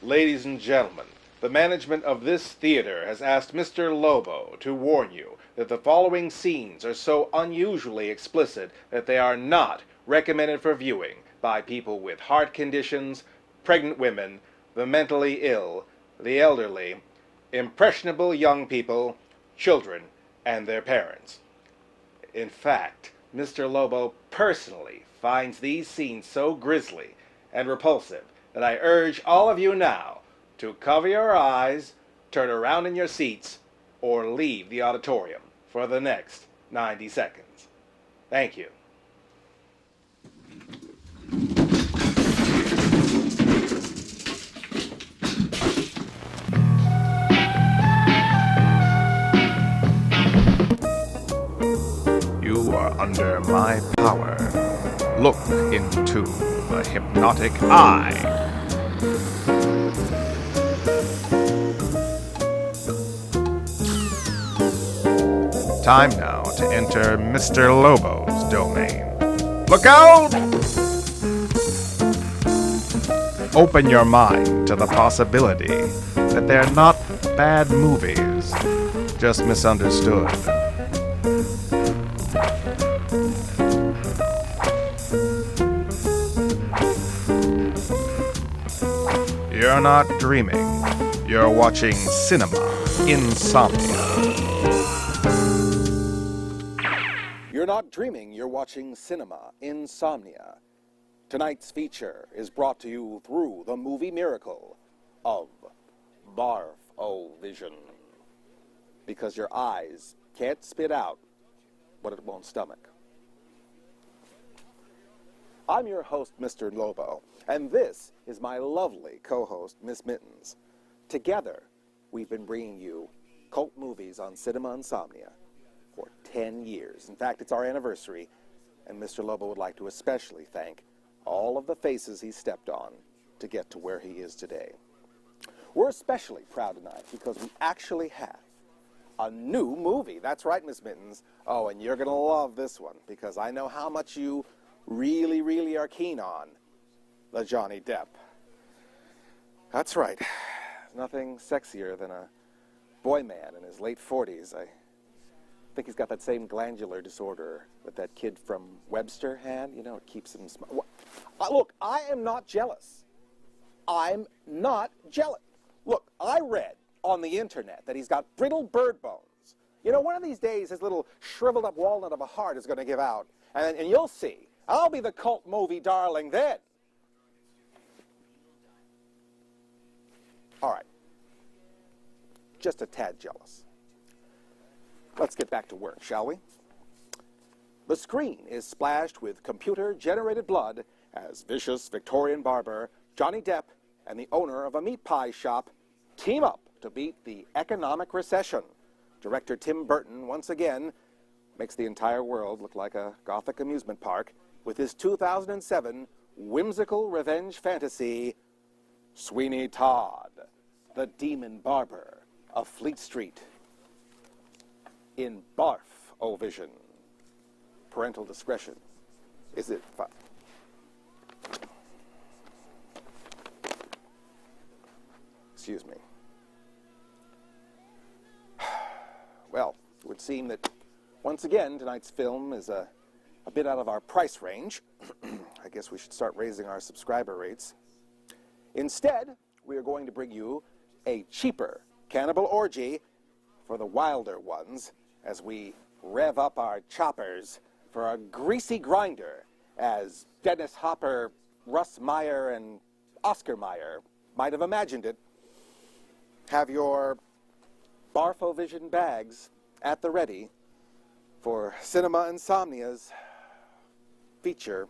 Ladies and gentlemen, the management of this theater has asked Mr. Lobo to warn you that the following scenes are so unusually explicit that they are not recommended for viewing by people with heart conditions, pregnant women, the mentally ill, the elderly, impressionable young people, children, and their parents. In fact, Mr. Lobo personally finds these scenes so grisly and repulsive that I urge all of you now to cover your eyes, turn around in your seats, or leave the auditorium for the next 90 seconds. Thank you. You are under my power. Look into the hypnotic eye. Time now to enter Mr. Lobo's domain. Look out! Open your mind to the possibility that they're not bad movies, just misunderstood. You're not dreaming. You're watching Cinema Insomnia. You're not dreaming, you're watching Cinema Insomnia. Tonight's feature is brought to you through the movie miracle of Barf-O-Vision. Because your eyes can't spit out what it won't stomach. I'm your host, Mr. Lobo, and this is my lovely co-host, Miss Mittens. Together, we've been bringing you cult movies on Cinema Insomnia for 10 years. In fact, it's our anniversary, and Mr. Lobo would like to especially thank all of the faces he stepped on to get to where he is today. We're especially proud tonight because we actually have a new movie. That's right, Miss Mittens. Oh, and you're going to love this one because I know how much you really, really are keen on the Johnny Depp. That's right. Nothing sexier than a boy man in his late 40s. I think he's got that same glandular disorder that that kid from Webster had. You know, it keeps him... Look, I am not jealous. I'm not jealous. Look, I read on the internet that he's got brittle bird bones. You know, one of these days his little shriveled up walnut of a heart is going to give out. And you'll see. I'll be the cult movie darling then. All right. Just a tad jealous. Let's get back to work, shall we? The screen is splashed with computer-generated blood as vicious Victorian barber Johnny Depp and the owner of a meat pie shop team up to beat the economic recession. Director Tim Burton, once again, makes the entire world look like a Gothic amusement park with his 2007 whimsical revenge fantasy, Sweeney Todd, the demon barber of Fleet Street. In Barf-O-Vision. Parental discretion is advised. Excuse me. Well, it would seem that once again tonight's film is a bit out of our price range. I guess we should start raising our subscriber rates. Instead, we are going to bring you a cheaper cannibal orgy for the wilder ones as we rev up our choppers for a greasy grinder as Dennis Hopper, Russ Meyer, and Oscar Mayer might have imagined it. Have your Barf-O-Vision bags at the ready for Cinema Insomnia's feature,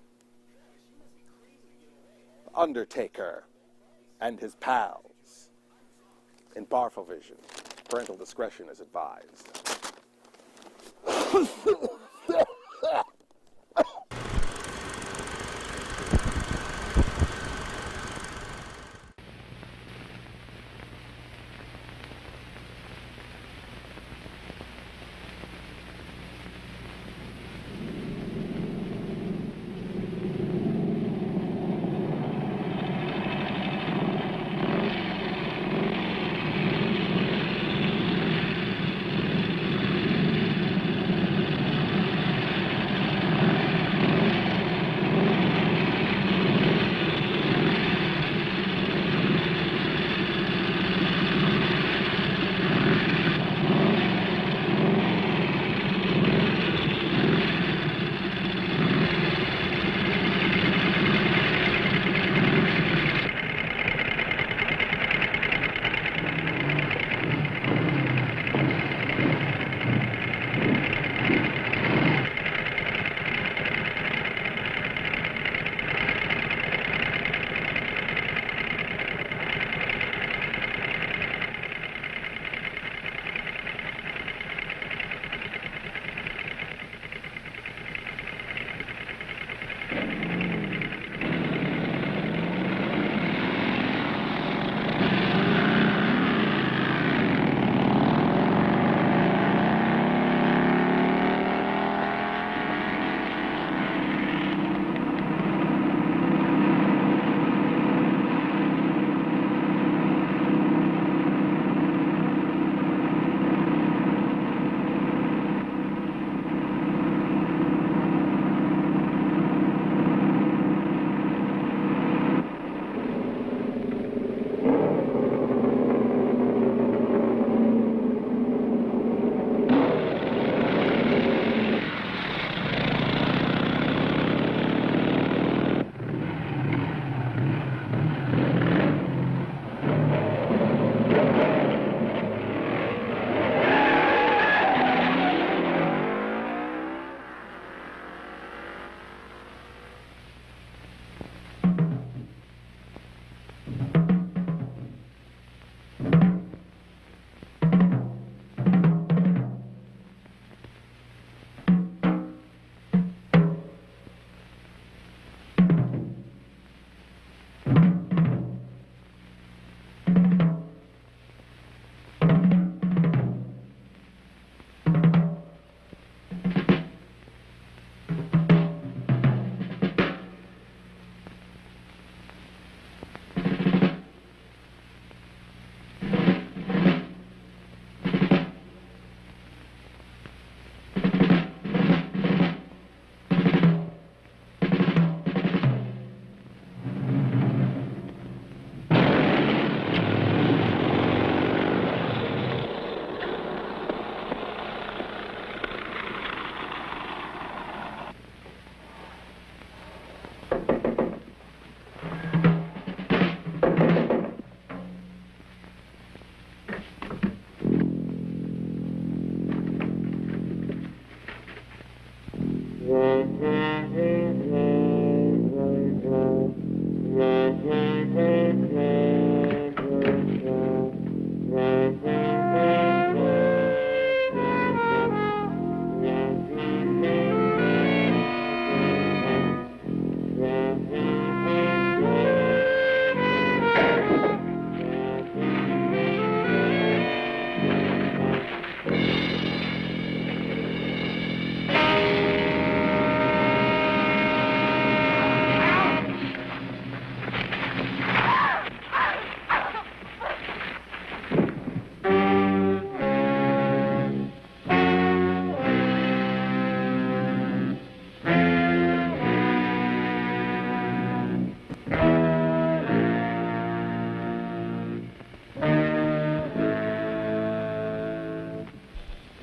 Undertaker and His Pals. In Barf-O-Vision, parental discretion is advised.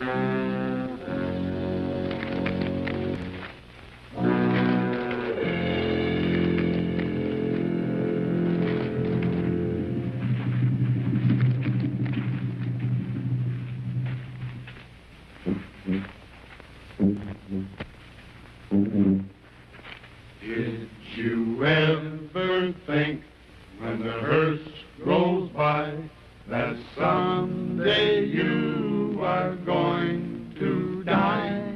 Did you ever think when the hearse rolls by that someday you are going to die?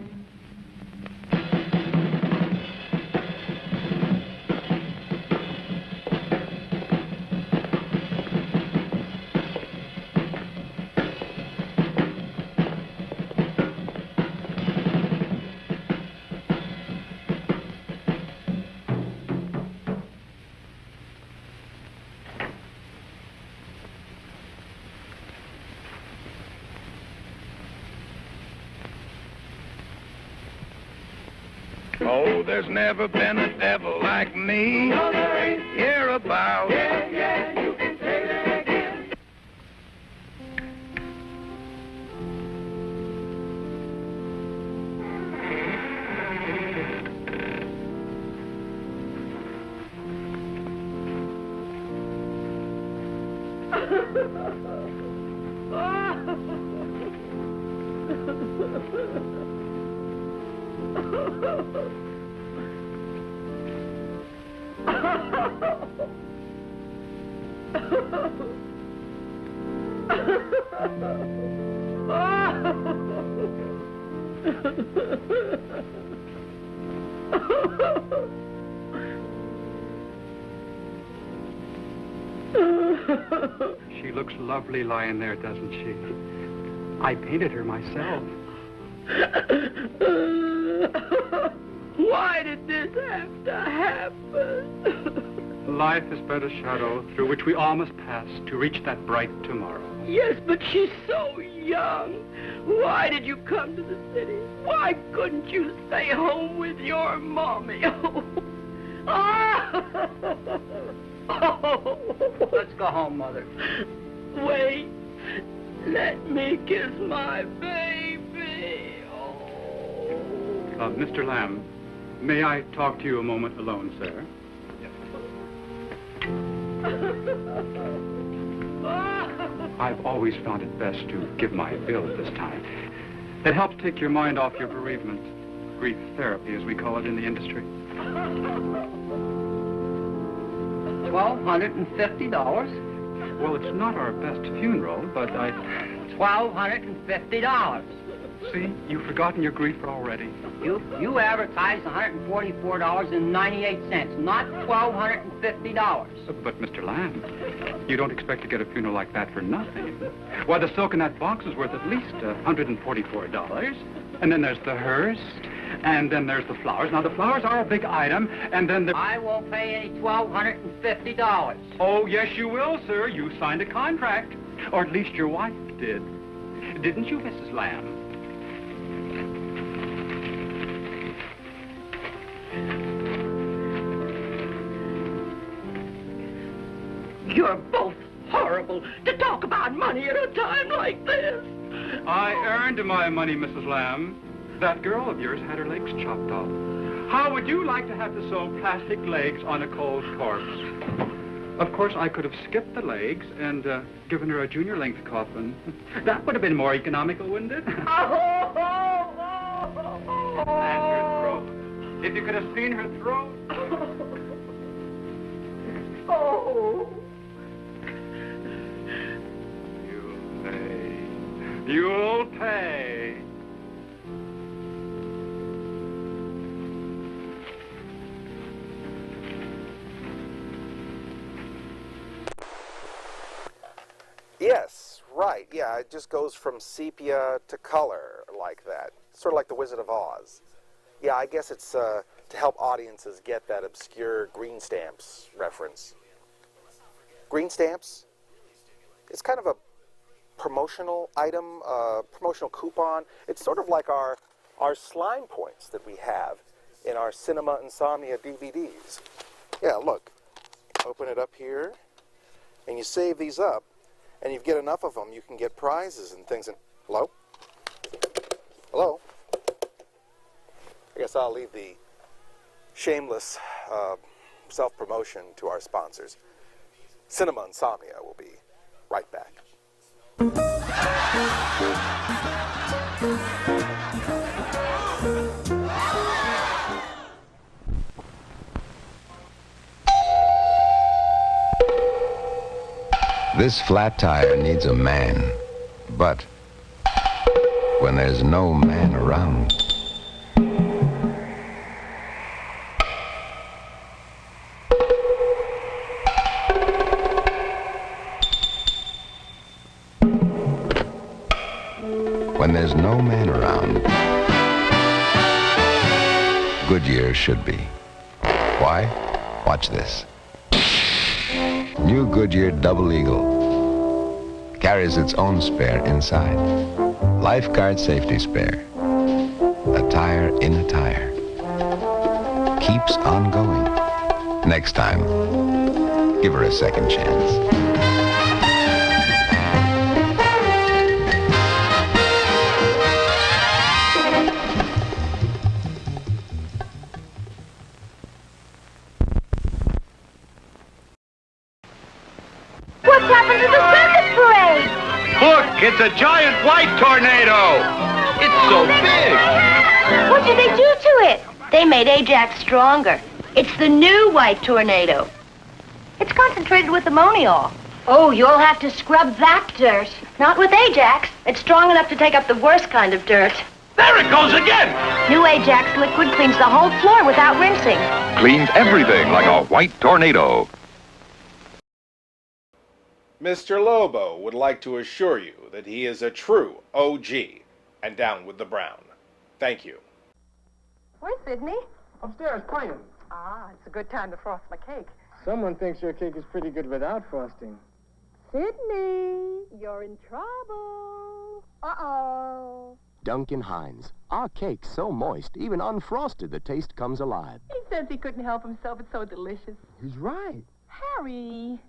Oh, there's never been a devil like me. No, there ain't. Hear about. Yeah, yeah, you can say that again. She looks lovely lying there, doesn't she? I painted her myself. Why did this have to happen? Life is but a shadow through which we all must pass to reach that bright tomorrow. Yes, but she's so young. Why did you come to the city? Why couldn't you stay home with your mommy? Let's go home, Mother. Wait. Let me kiss my baby. Oh. Mr. Lamb, may I talk to you a moment alone, sir? I've always found it best to give my bill at this time. It helps take your mind off your bereavement. Grief therapy, as we call it in the industry. $1,250. Well, it's not our best funeral, but $1,250. See, you've forgotten your grief already. You advertised $144.98, not $1,250. But, Mr. Lamb, you don't expect to get a funeral like that for nothing. Why, the silk in that box is worth at least $144. And then there's the hearse, and then there's the flowers. Now, the flowers are a big item, and then the... I won't pay any $1,250. Oh, yes, you will, sir. You signed a contract. Or at least your wife did. Didn't you, Mrs. Lamb? You're both horrible to talk about money at a time like this. I earned my money, Mrs. Lamb. That girl of yours had her legs chopped off. How would you like to have to sew plastic legs on a cold corpse? Of course, I could have skipped the legs and given her a junior-length coffin. That would have been more economical, wouldn't it? And her throat. If you could have seen her throat. Oh. You'll pay. You'll pay. Yes, right. Yeah, it just goes from sepia to color like that. Sort of like The Wizard of Oz. Yeah, I guess it's to help audiences get that obscure green stamps reference. Green stamps? It's kind of a promotional item, promotional coupon. It's sort of like our slime points that we have in our Cinema Insomnia DVDs. Yeah, look. Open it up here, and you save these up, and you get enough of them, you can get prizes and things. And hello? course, I'll leave the shameless self-promotion to our sponsors. Cinema Insomnia will be right back. This flat tire needs a man, but when there's no man around, when there's no man around, Goodyear should be. Why? Watch this. New Goodyear Double Eagle carries its own spare inside. Lifeguard safety spare. A tire in a tire. Keeps on going. Next time, give her a second chance. What's happened to the circus parade? Look, it's a giant white tornado. It's so big. What did they do to it? They made Ajax stronger. It's the new white tornado. It's concentrated with ammoniol. Oh, you'll have to scrub that dirt. Not with Ajax. It's strong enough to take up the worst kind of dirt. There it goes again. New Ajax liquid cleans the whole floor without rinsing. Cleans everything like a white tornado. Mr. Lobo would like to assure you that he is a true OG and down with the brown. Thank you. Where's Sydney? Upstairs playing. Ah, it's a good time to frost my cake. Someone thinks your cake is pretty good without frosting. Sydney, you're in trouble. Uh-oh. Duncan Hines. Our cake's so moist, even unfrosted, the taste comes alive. He says he couldn't help himself. It's so delicious. He's right. Harry.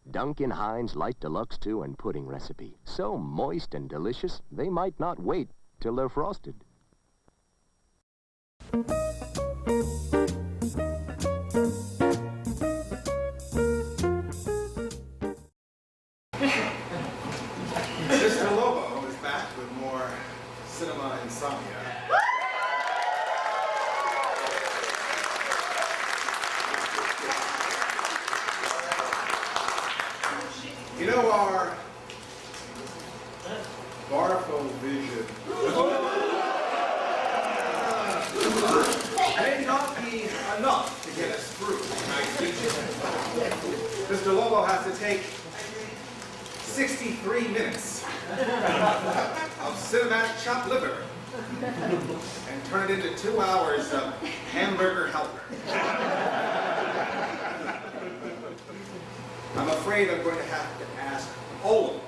Duncan Hines Light Deluxe 2 and pudding recipe. So moist and delicious, they might not wait till they're frosted. Mr. Lobo is back with more Cinema Insomnia. You know, our Barfo vision may not be enough to get us through tonight's feature. Mr. Lobo has to take 63 minutes of cinematic chopped liver and turn it into 2 hours of hamburger helper. I'm afraid I'm going to have to ask all of you,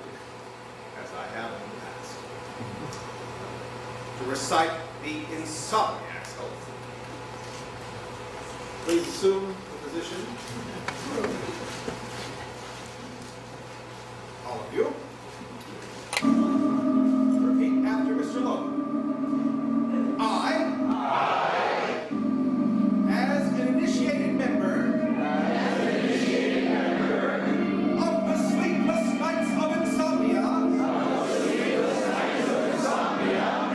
as I have in the past, to recite the Insomniac's oath. Please assume the position. All of you. Repeat after Mr. Lobo. I, as an initiated member of the Sleepless Nights of Insomnia,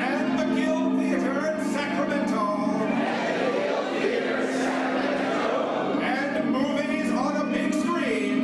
and the Guild Theater in Sacramento, and movies on a big screen,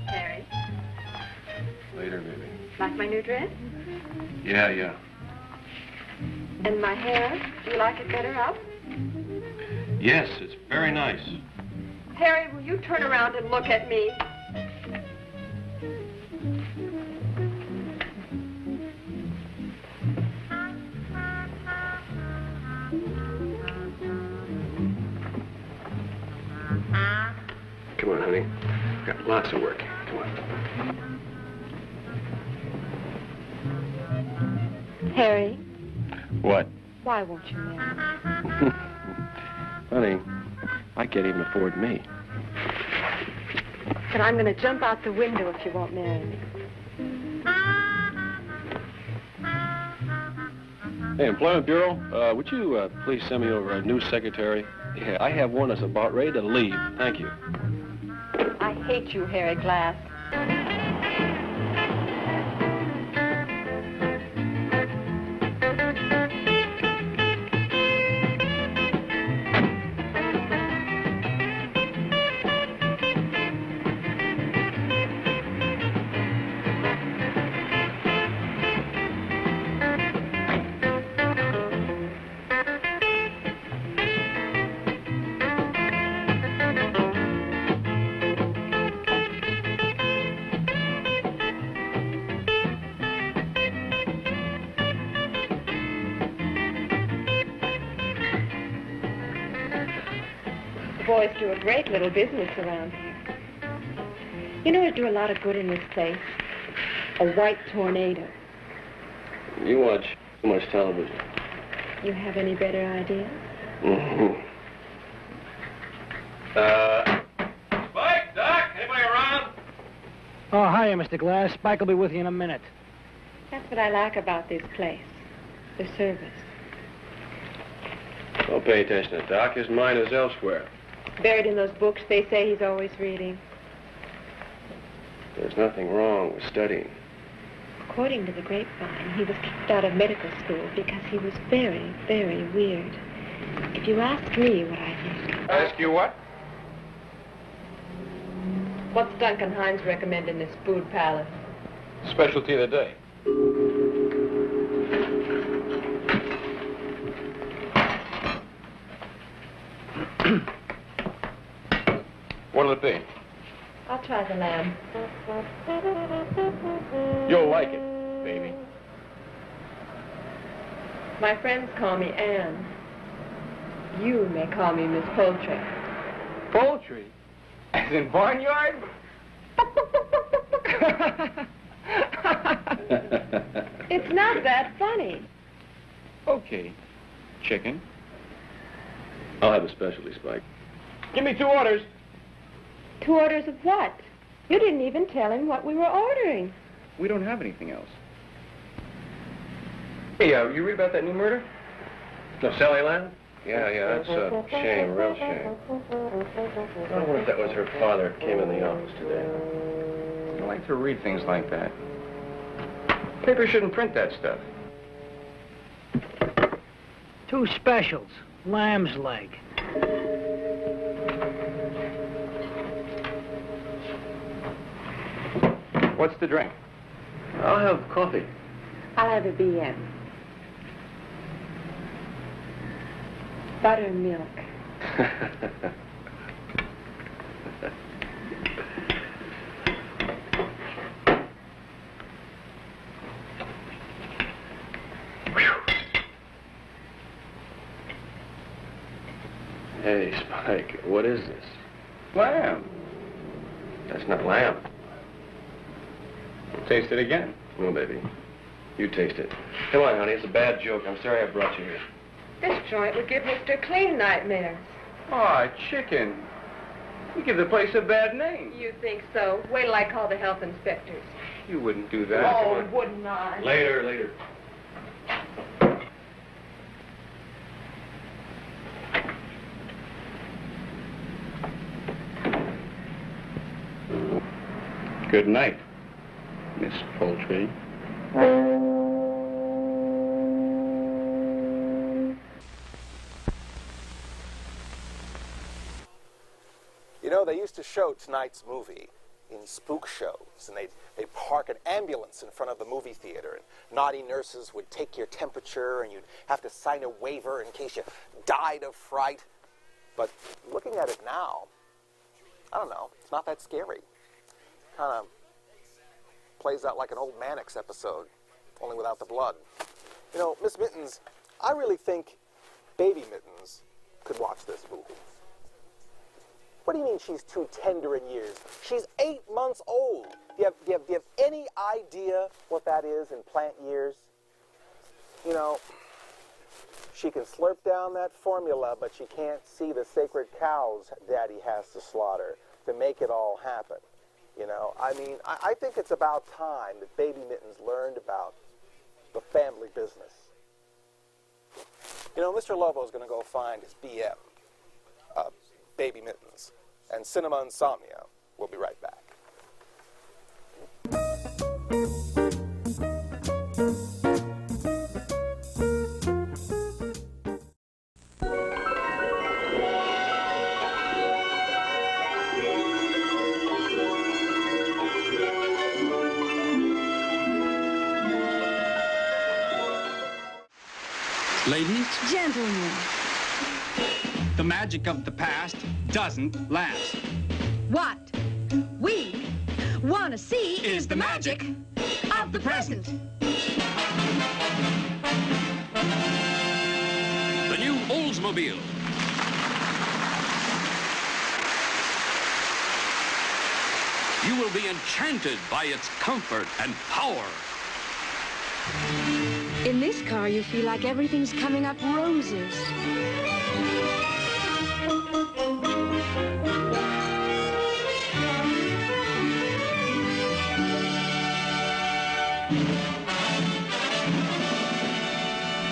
Harry, Later, baby. like my new dress? Yeah. And my hair? Do you like it better up? Yes, it's very nice. Harry, will you turn around and look at me? Come on, honey. Got lots of work. Come on. Harry, What? why won't you marry me? Honey, I can't even afford me. But I'm going to jump out the window if you won't marry me. Hey, Employment Bureau, would you please send me over a new secretary? Yeah, I have one that's about ready to leave. Thank you. I hate you, Harry Glass. Boys do a great little business around here. You know, it'd do a lot of good in this place. A white tornado. You watch too much television. You have any better ideas? Mm-hmm. Spike, Doc, anybody around? Oh, hiya, Mr. Glass. Spike will be with you in a minute. That's what I like about this place. The service. Don't pay attention to Doc. His mind is elsewhere. Buried in those books they say he's always reading. There's nothing wrong with studying. According to the grapevine, he was kicked out of medical school because he was very, very weird. If you ask me what I think... Ask you what? What's Duncan Hines recommend in this food palace? Specialty of the day. What'll it be? I'll try the lamb. You'll like it, baby. My friends call me Anne. You may call me Miss Poultry. Poultry? As in barnyard? It's not that funny. Okay. Chicken? I'll have a specialty, Spike. Give me 2 orders. 2 orders of what? You didn't even tell him what we were ordering. We don't have anything else. Hey, you read about that new murder? No, Sally Lamb? Yeah, that's a shame, real shame. I wonder if that was her father came in the office today. I like to read things like that. Paper shouldn't print that stuff. 2 specials. Lamb's leg. What's the drink? I'll have coffee. I'll have a BM. Buttermilk. Hey, Spike, what is this? Lamb. That's not lamb. Taste it again. No, baby. You taste it. Come on, honey. It's a bad joke. I'm sorry I brought you here. This joint would give Mr. Clean nightmares. Aw, chicken. You give the place a bad name. You think so? Wait till I call the health inspectors. You wouldn't do that. Oh, wouldn't I? Later. Good night, Miss Poultry. You know, they used to show tonight's movie in spook shows, and they'd park an ambulance in front of the movie theater, and naughty nurses would take your temperature, and you'd have to sign a waiver in case you died of fright. But looking at it now, I don't know, it's not that scary. Kind of plays out like an old Mannix episode, only without the blood. You know, Miss Mittens, I really think Baby Mittens could watch this movie. What do you mean she's too tender in years? She's 8 months old. Do you have any idea what that is in plant years? You know, she can slurp down that formula, but she can't see the sacred cows Daddy has to slaughter to make it all happen. You know, I mean, I think it's about time that Baby Mittens learned about the family business. You know, Mr. Lobo's going to go find his BM, Baby Mittens, and Cinema Insomnia. We'll be right back. Ladies, Gentlemen, the magic of the past doesn't last. what we want to see is the magic of the present. The new Oldsmobile. You will be enchanted by its comfort and power. In this car, you feel like everything's coming up roses.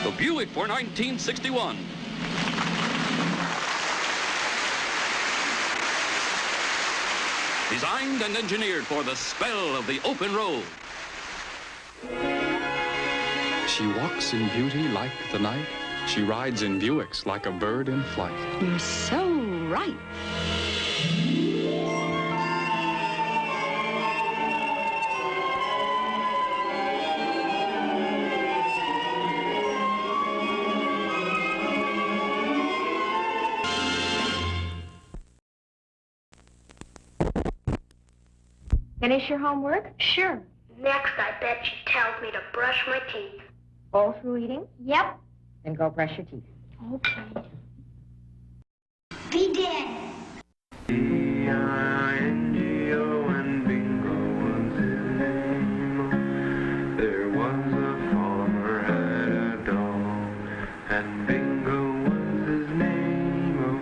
The Buick for 1961. Designed and engineered for the spell of the open road. She walks in beauty like the night. She rides in Buicks like a bird in flight. You're so right. Finish your homework? Sure. Next, I bet she tells me to brush my teeth. All through eating? Yep. Then go brush your teeth. Okay. Be dead. B-I-N-G-O and Bingo was his name. There was a farmer had a dog, and Bingo was his name. Oh,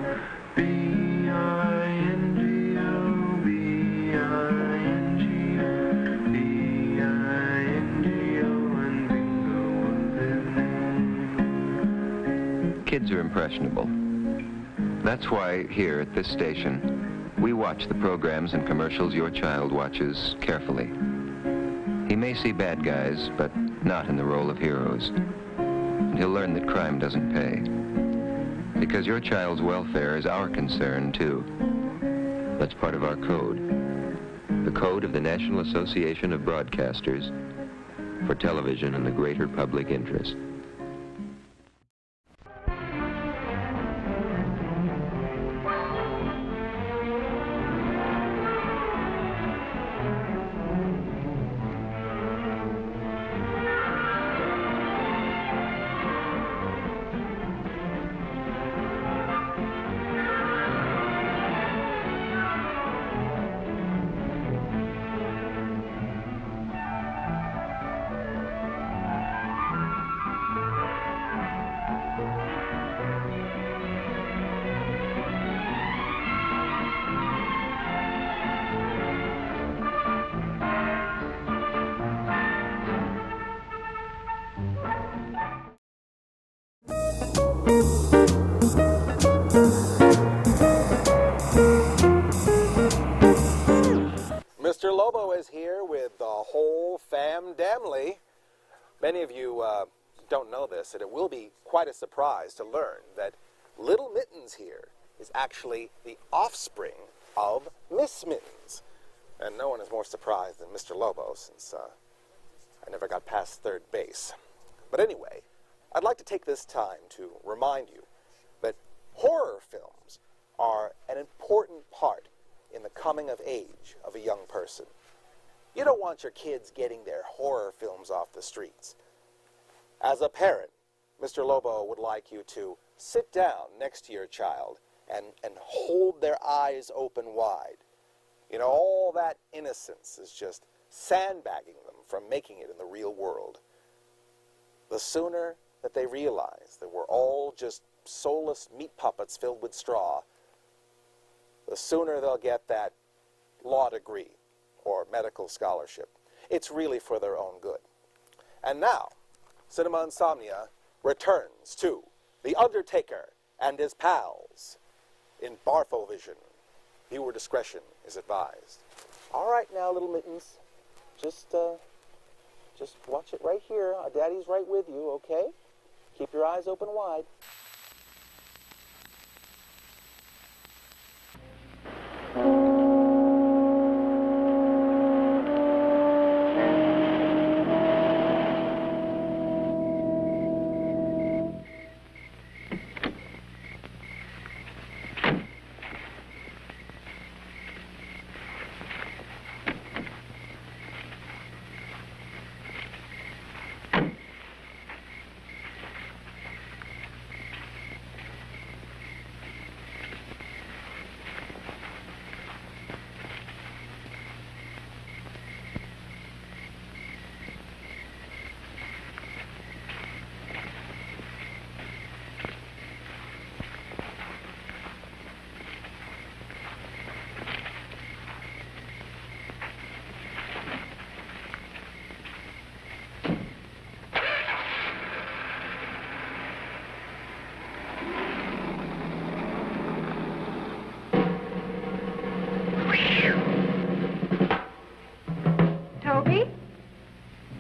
B-I-N-G-O, B-I-N-G-O, B-I-N-G-O, and Bingo was his name. Kids are impressionable. That's why here at this station, we watch the programs and commercials your child watches carefully. He may see bad guys, but not in the role of heroes. And he'll learn that crime doesn't pay. Because your child's welfare is our concern, too. That's part of our code. The code of the National Association of Broadcasters for television and the greater public interest. whole fam-damly. Many of you don't know this, and it will be quite a surprise to learn that Little Mittens here is actually the offspring of Miss Mittens. And no one is more surprised than Mr. Lobo, since I never got past third base. But anyway, I'd like to take this time to remind you that horror films are an important part in the coming of age of a young person. You don't want your kids getting their horror films off the streets. As a parent, Mr. Lobo would like you to sit down next to your child and hold their eyes open wide. You know, all that innocence is just sandbagging them from making it in the real world. The sooner that they realize that we're all just soulless meat puppets filled with straw, the sooner they'll get that law degree or medical scholarship. It's really for their own good. And now, Cinema Insomnia returns to The Undertaker and His Pals in Barfovision. Viewer discretion is advised. All right now, Little Mittens, just watch it right here. Daddy's right with you, okay? Keep your eyes open wide.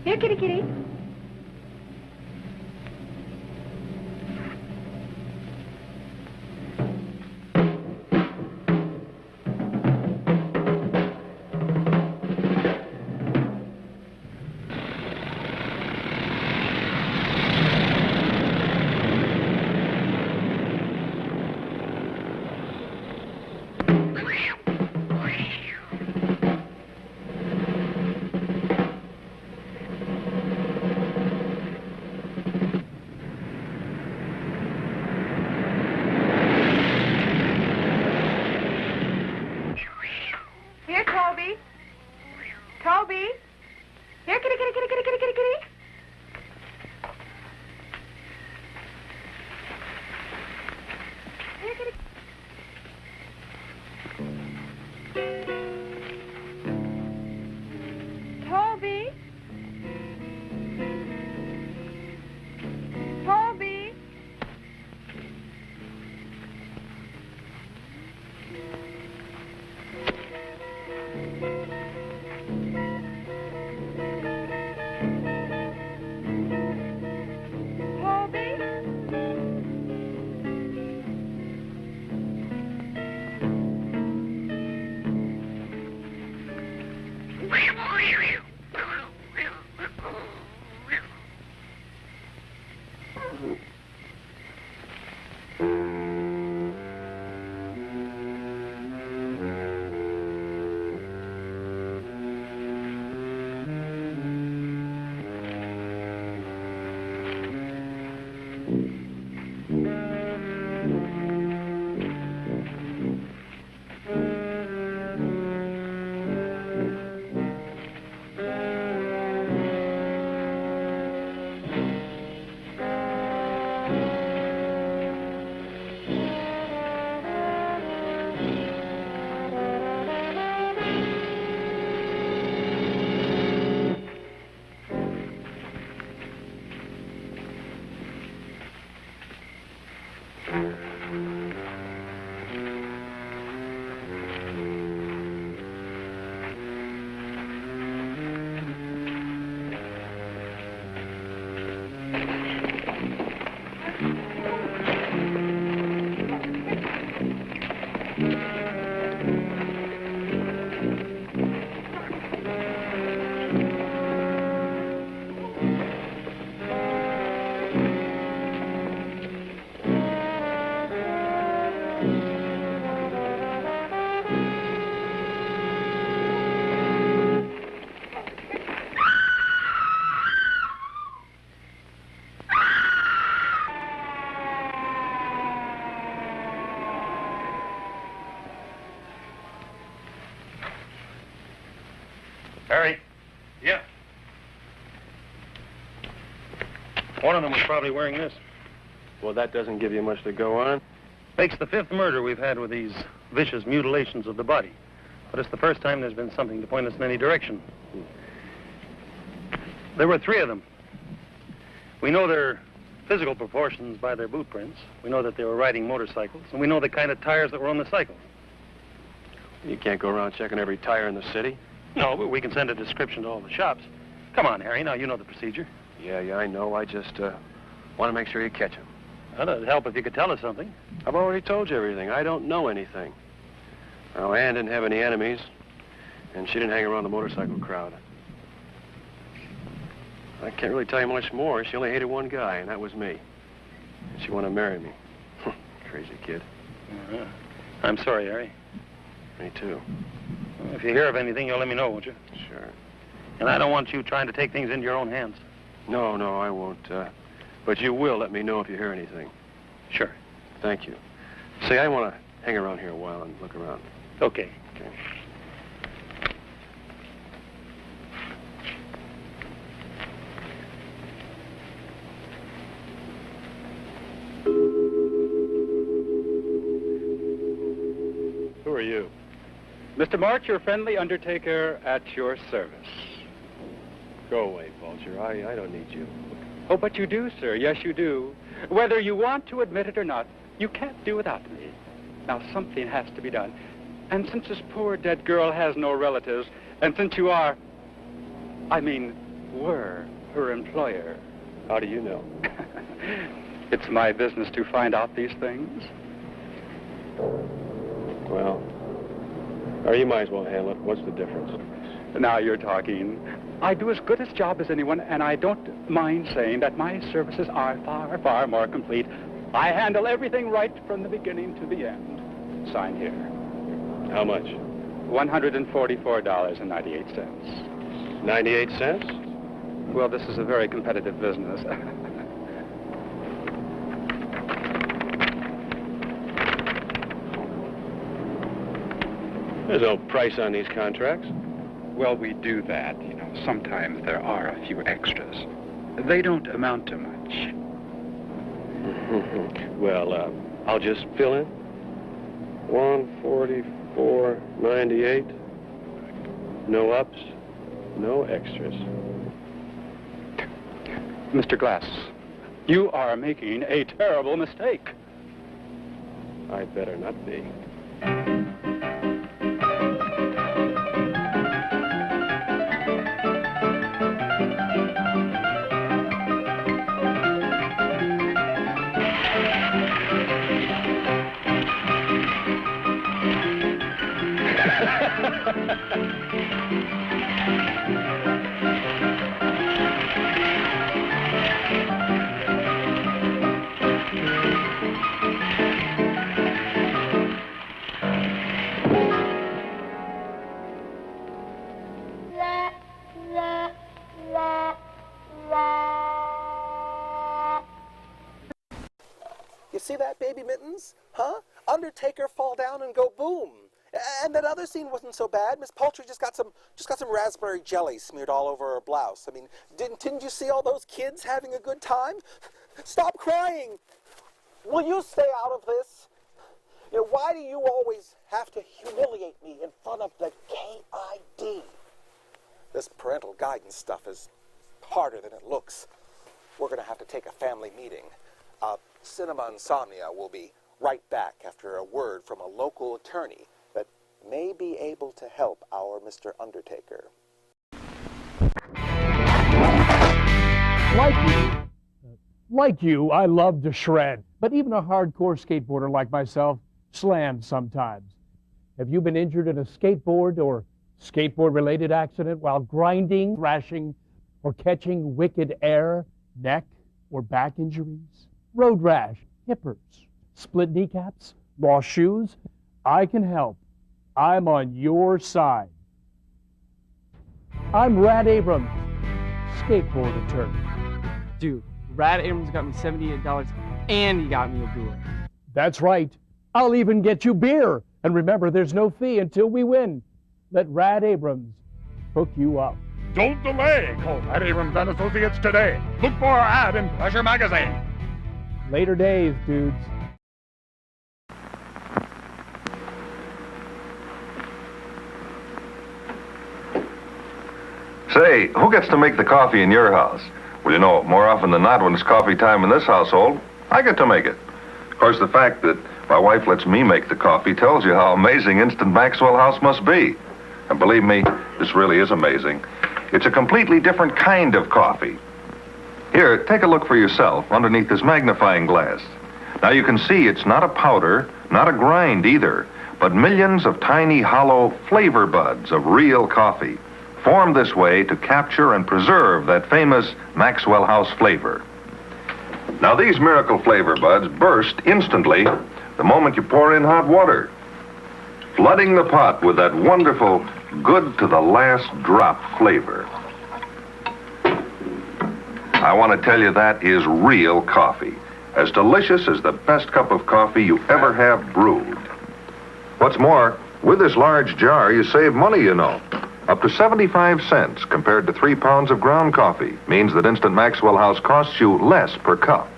Here, kitty, kitty. Toby? Here, kitty, kitty, kitty, kitty, kitty, kitty, kitty. Here, kitty. Toby? Toby? Harry. Yeah. One of them was probably wearing this. Well, that doesn't give you much to go on. Makes the 5th murder we've had with these vicious mutilations of the body. But it's the first time there's been something to point us in any direction. There were 3 of them. We know their physical proportions by their boot prints. We know that they were riding motorcycles. And we know the kind of tires that were on the cycles. You can't go around checking every tire in the city. No, but we can send a description to all the shops. Come on, Harry. Now, you know the procedure. Yeah, I know. I just want to make sure you catch him. Well, it'd help if you could tell us something. I've already told you everything. I don't know anything. Now, Ann didn't have any enemies, and she didn't hang around the motorcycle crowd. I can't really tell you much more. She only hated one guy, and that was me. And she wanted to marry me. Crazy kid. I'm sorry, Harry. Me too. Well, if you hear of anything, you'll let me know, won't you? Sure. And I don't want you trying to take things into your own hands. No, I won't. But you will let me know if you hear anything. Sure. Thank you. Say, I want to hang around here a while and look around. Okay. Who are you? Mr. March, your friendly undertaker at your service. Go away, Vulture. I don't need you. Oh, but you do, sir. Yes, you do. Whether you want to admit it or not, you can't do without me. Now, something has to be done. And since this poor dead girl has no relatives, and since you were her employer. How do you know? It's my business to find out these things. Well, or you might as well handle it. What's the difference? Now you're talking. I do as good a job as anyone, and I don't mind saying that my services are far, far more complete. I handle everything right from the beginning to the end. Sign here. How much? $144.98. 98 cents? Well, this is a very competitive business. There's no price on these contracts. Well, we do that. You know, sometimes there are a few extras. They don't amount to much. Well, I'll just fill in. 144.98. No ups, no extras. Mr. Glass, you are making a terrible mistake. I'd better not be. You see that, Baby Mittens? Huh? Undertaker fall down and go boom. And that other scene wasn't so bad. Miss Poultry just got some raspberry jelly smeared all over her blouse. I mean, didn't you see all those kids having a good time? Stop crying. Will you stay out of this? You know, why do you always have to humiliate me in front of the KID? This parental guidance stuff is harder than it looks. We're going to have to take a family meeting. Cinema Insomnia will be right back after a word from a local attorney that may be able to help our Mr. Undertaker. Like you, I love to shred. But even a hardcore skateboarder like myself slams sometimes. Have you been injured in a skateboard or skateboard-related accident while grinding, thrashing, or catching wicked air, neck, or back injuries? Road rash, hippers, split kneecaps, lost shoes? I can help. I'm on your side. I'm Rad Abrams, skateboard attorney. Dude, Rad Abrams got me $78 and he got me a beer. That's right. I'll even get you beer. And remember, there's no fee until we win. Let Rad Abrams hook you up. Don't delay. Call Rat Abrams and Associates today. Look for our ad in Pleasure Magazine. Later days, dudes. Say, who gets to make the coffee in your house? Well, you know, more often than not, when it's coffee time in this household, I get to make it. Of course, the fact that my wife lets me make the coffee tells you how amazing Instant Maxwell House must be. And believe me, this really is amazing. It's a completely different kind of coffee. Here, take a look for yourself underneath this magnifying glass. Now you can see it's not a powder, not a grind either, but millions of tiny hollow flavor buds of real coffee, formed this way to capture and preserve that famous Maxwell House flavor. Now these miracle flavor buds burst instantly the moment you pour in hot water, flooding the pot with that wonderful, good to the last drop flavor. I want to tell you that is real coffee, as delicious as the best cup of coffee you ever have brewed. What's more, with this large jar, you save money, you know. Up to 75 cents compared to 3 pounds of ground coffee means that Instant Maxwell House costs you less per cup.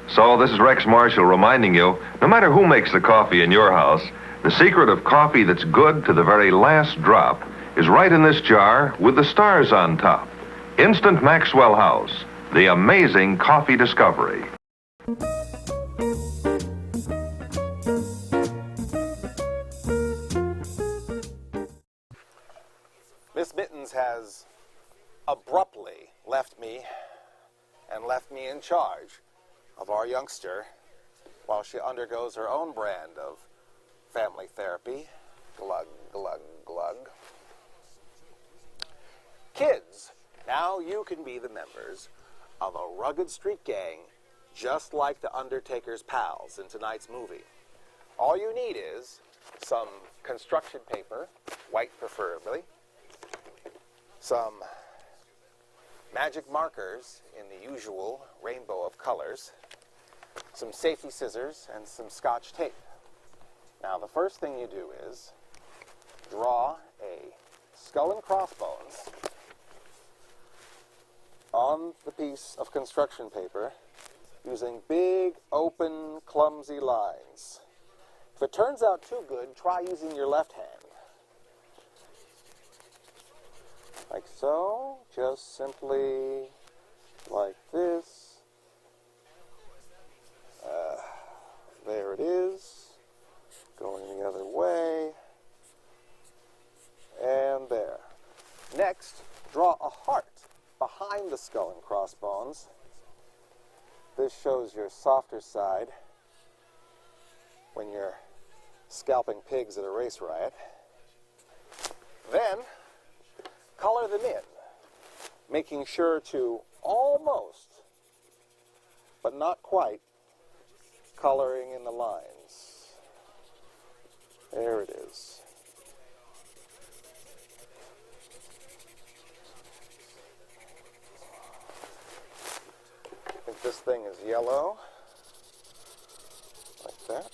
So this is Rex Marshall reminding you, no matter who makes the coffee in your house, the secret of coffee that's good to the very last drop is right in this jar with the stars on top. Instant Maxwell House, the amazing coffee discovery. Miss Mittens has abruptly left me and left me in charge of our youngster while she undergoes her own brand of family therapy. Glug, glug, glug. Kids, now you can be the members of a rugged street gang just like the Undertaker's pals in tonight's movie. All you need is some construction paper, white preferably, some magic markers in the usual rainbow of colors, some safety scissors, and some Scotch tape. Now, the first thing you do is draw a skull and crossbones on the piece of construction paper using big, open, clumsy lines. If it turns out too good, try using your left hand. Like so, just simply like this. There it is, going the other way, and there. Next, draw a heart behind the skull and crossbones. This shows your softer side when you're scalping pigs at a race riot. Then, color them in, making sure to almost, but not quite, coloring in the lines. There it is. I think this thing is yellow, like that.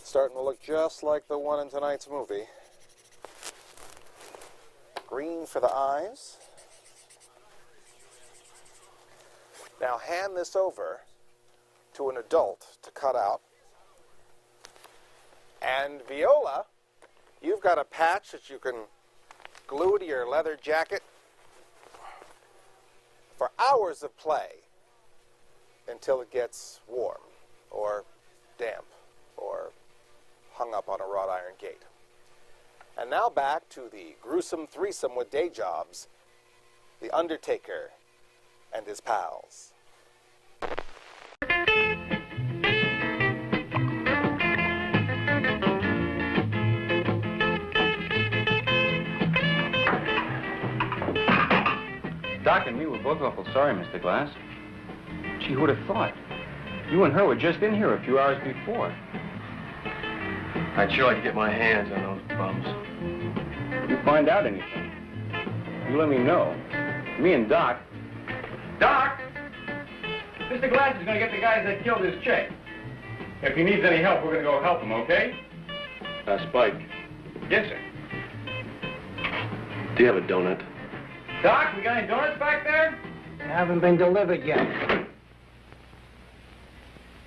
Starting to look just like the one in tonight's movie. Green for the eyes. Now hand this over to an adult to cut out. And Viola, you've got a patch that you can glue to your leather jacket for hours of play until it gets warm or damp or hung up on a wrought iron gate. And now back to the gruesome threesome with day jobs, the Undertaker and his pals. Doc and me were both awful sorry, Mr. Glass. Gee, who'd have thought? You and her were just in here a few hours before. I'd sure like to get my hands on those bums. If you find out anything, you let me know. Me and Doc. Doc! Mr. Glass is going to get the guys that killed his chick. If he needs any help, we're going to go help him, okay? Spike. Yes, sir. Do you have a donut? Doc, we got any donuts back there? Haven't been delivered yet.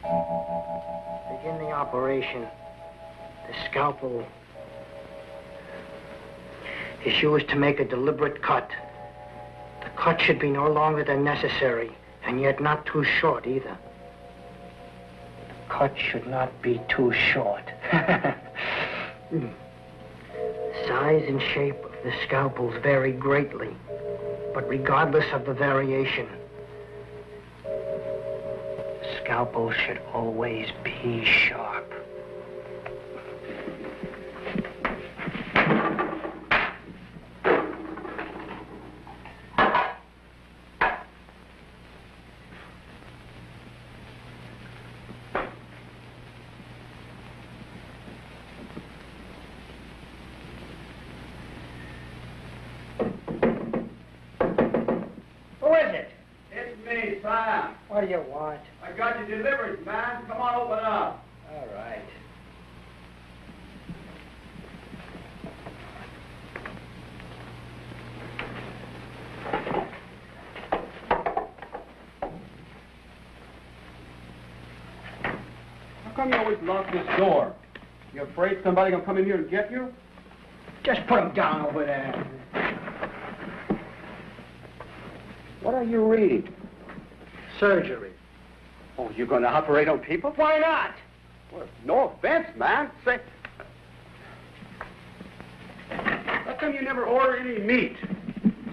Begin the operation. The scalpel is used to make a deliberate cut. The cut should be no longer than necessary, and yet not too short either. The cut should not be too short. Size and shape of the scalpels vary greatly, but regardless of the variation, the scalpel should always be sharp. What do you want? I got you delivered, man. Come on, open up. All right. How come you always lock this door? You afraid somebody gonna come in here and get you? Just put him down over there. What are you reading? Surgery. Oh, you're going to operate on people? Why not? Well, no offense, man. Say, how come you never order any meat?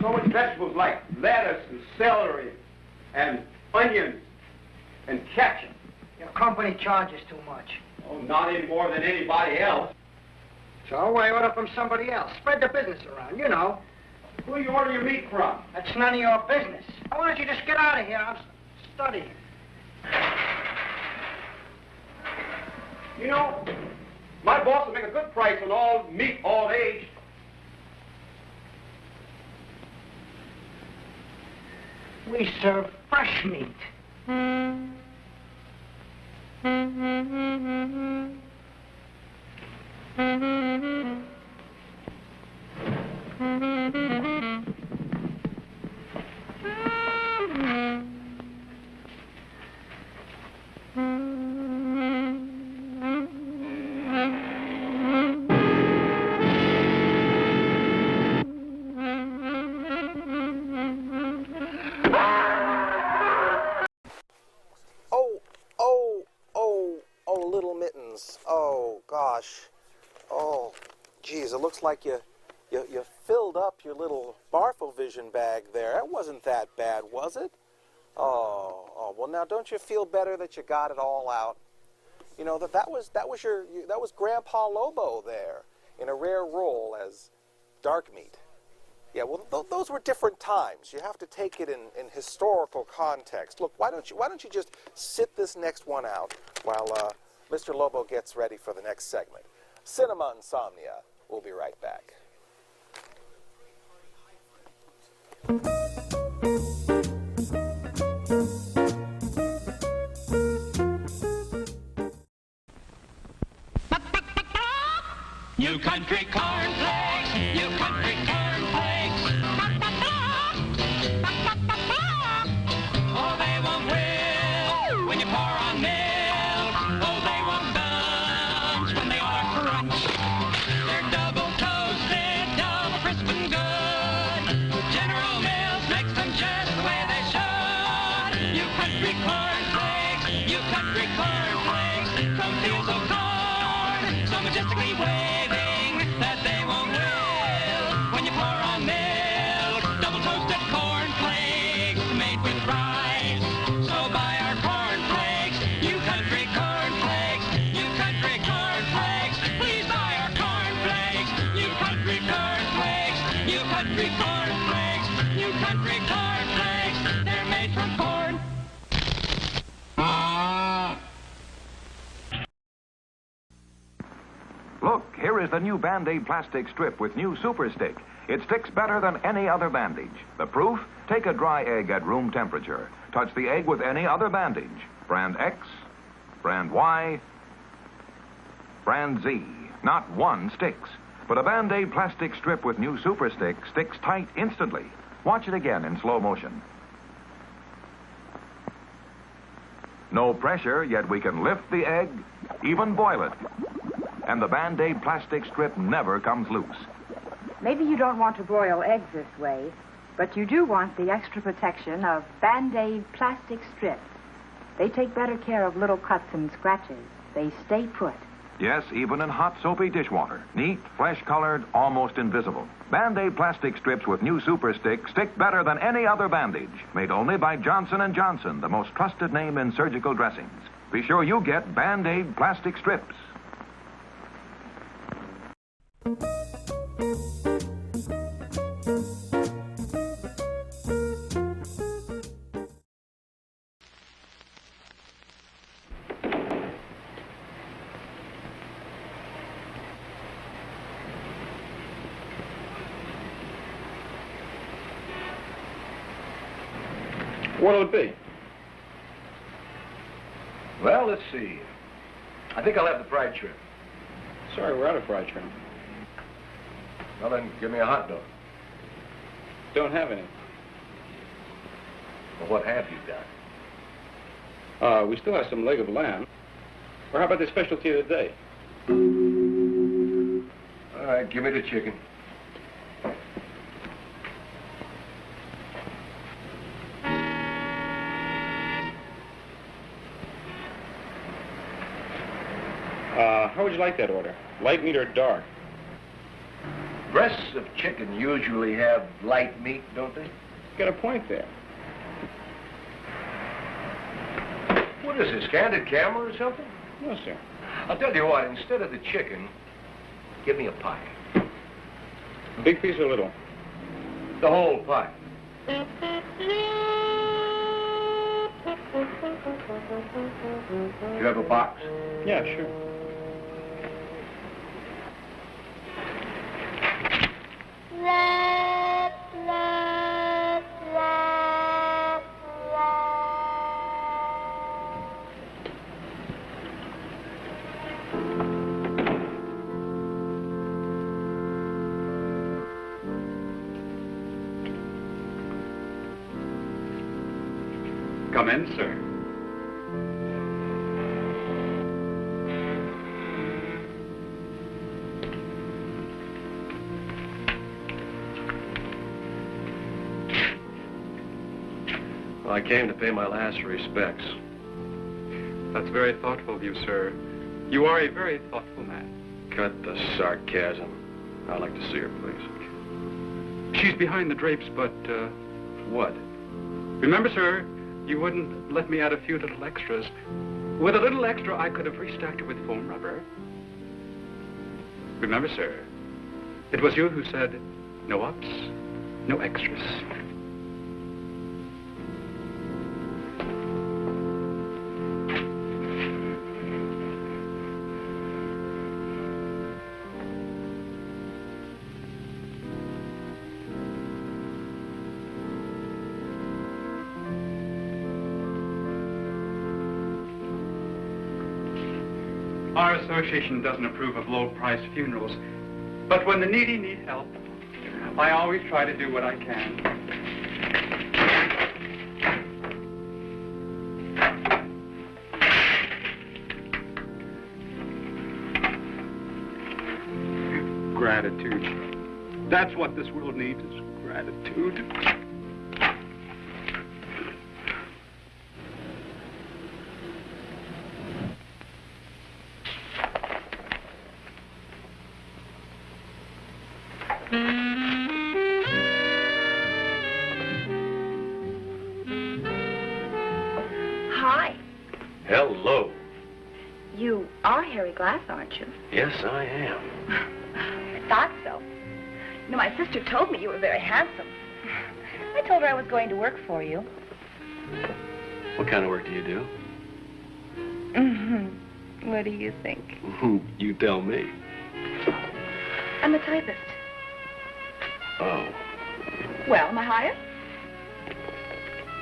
So much vegetables like lettuce and celery and onions and ketchup. Your company charges too much. Oh, not any more than anybody else. So I order from somebody else. Spread the business around, you know. Who do you order your meat from? That's none of your business. Why don't you just get out of here? I'm studying. You know, my boss will make a good price on all meat, all age. We serve fresh meat. Oh, geez, it looks like you filled up your little Barfovision bag there. It wasn't that bad, was it? Oh, well now don't you feel better that you got it all out? You know, that was Grandpa Lobo there in a rare role as dark meat. Yeah, well, those were different times. You have to take it in historical context. Look, why don't you just sit this next one out while Mr. Lobo gets ready for the next segment. Cinema Insomnia. We'll be right back. You country cornflakes, you country cornflakes. Oh, they won't will when you pour on milk. Oh, they won't bounce when they are crunch. They're double toasted, double crisp and good. General Mills makes them just the way they should. You country cornflakes, you country cornflakes. From fields of corn, so majestically waving that they won't will when you pour on milk. Double toasted cornflakes made with rice. So buy our cornflakes, you country cornflakes, you country cornflakes. Please buy our cornflakes, you country cornflakes, you country cornflakes, you country cornflakes. They're made from corn. Look, here is the new Band-Aid plastic strip with new Super Stick. It sticks better than any other bandage. The proof? Take a dry egg at room temperature. Touch the egg with any other bandage. Brand X, brand Y, brand Z. Not one sticks. But a Band-Aid plastic strip with new Super Stick sticks tight instantly. Watch it again in slow motion. No pressure, yet we can lift the egg, even boil it. And the Band-Aid plastic strip never comes loose. Maybe you don't want to broil eggs this way, but you do want the extra protection of Band-Aid plastic strips. They take better care of little cuts and scratches. They stay put. Yes, even in hot, soapy dishwater. Neat, flesh-colored, almost invisible. Band-Aid plastic strips with new Super Stick stick better than any other bandage. Made only by Johnson & Johnson, the most trusted name in surgical dressings. Be sure you get Band-Aid plastic strips. What'll it be? Well, let's see. I think I'll have the fried shrimp. Sorry, we're out of fried shrimp. Well, then give me a hot dog. Don't have any. Well, what have you got? We still have some leg of lamb. Or how about the specialty of the day? All right, give me the chicken. How would you like that order? Light meat or dark? Breasts of chicken usually have light meat, don't they? Got a point there. What is this, candid camera or something? No, sir. I'll tell you what, instead of the chicken, give me a pie. Big piece or little? The whole pie. You have a box? Yeah, sure. Come in, sir. Well, I came to pay my last respects. That's very thoughtful of you, sir. You are a very thoughtful man. Cut the sarcasm. I'd like to see her, please. She's behind the drapes, but, What? Remember, sir, you wouldn't let me add a few little extras. With a little extra, I could have restacked her with foam rubber. Remember, sir, it was you who said, no ups, no extras. Our association doesn't approve of low-priced funerals, but when the needy need help, I always try to do what I can. Gratitude. That's what this world needs, is gratitude. Hi. Hello. You are Harry Glass, aren't you? Yes, I am. I thought so. You know, my sister told me you were very handsome. I told her I was going to work for you. What kind of work do you do? Mm-hmm. What do you think? You tell me. I'm a typist. Oh. Well, am I hired?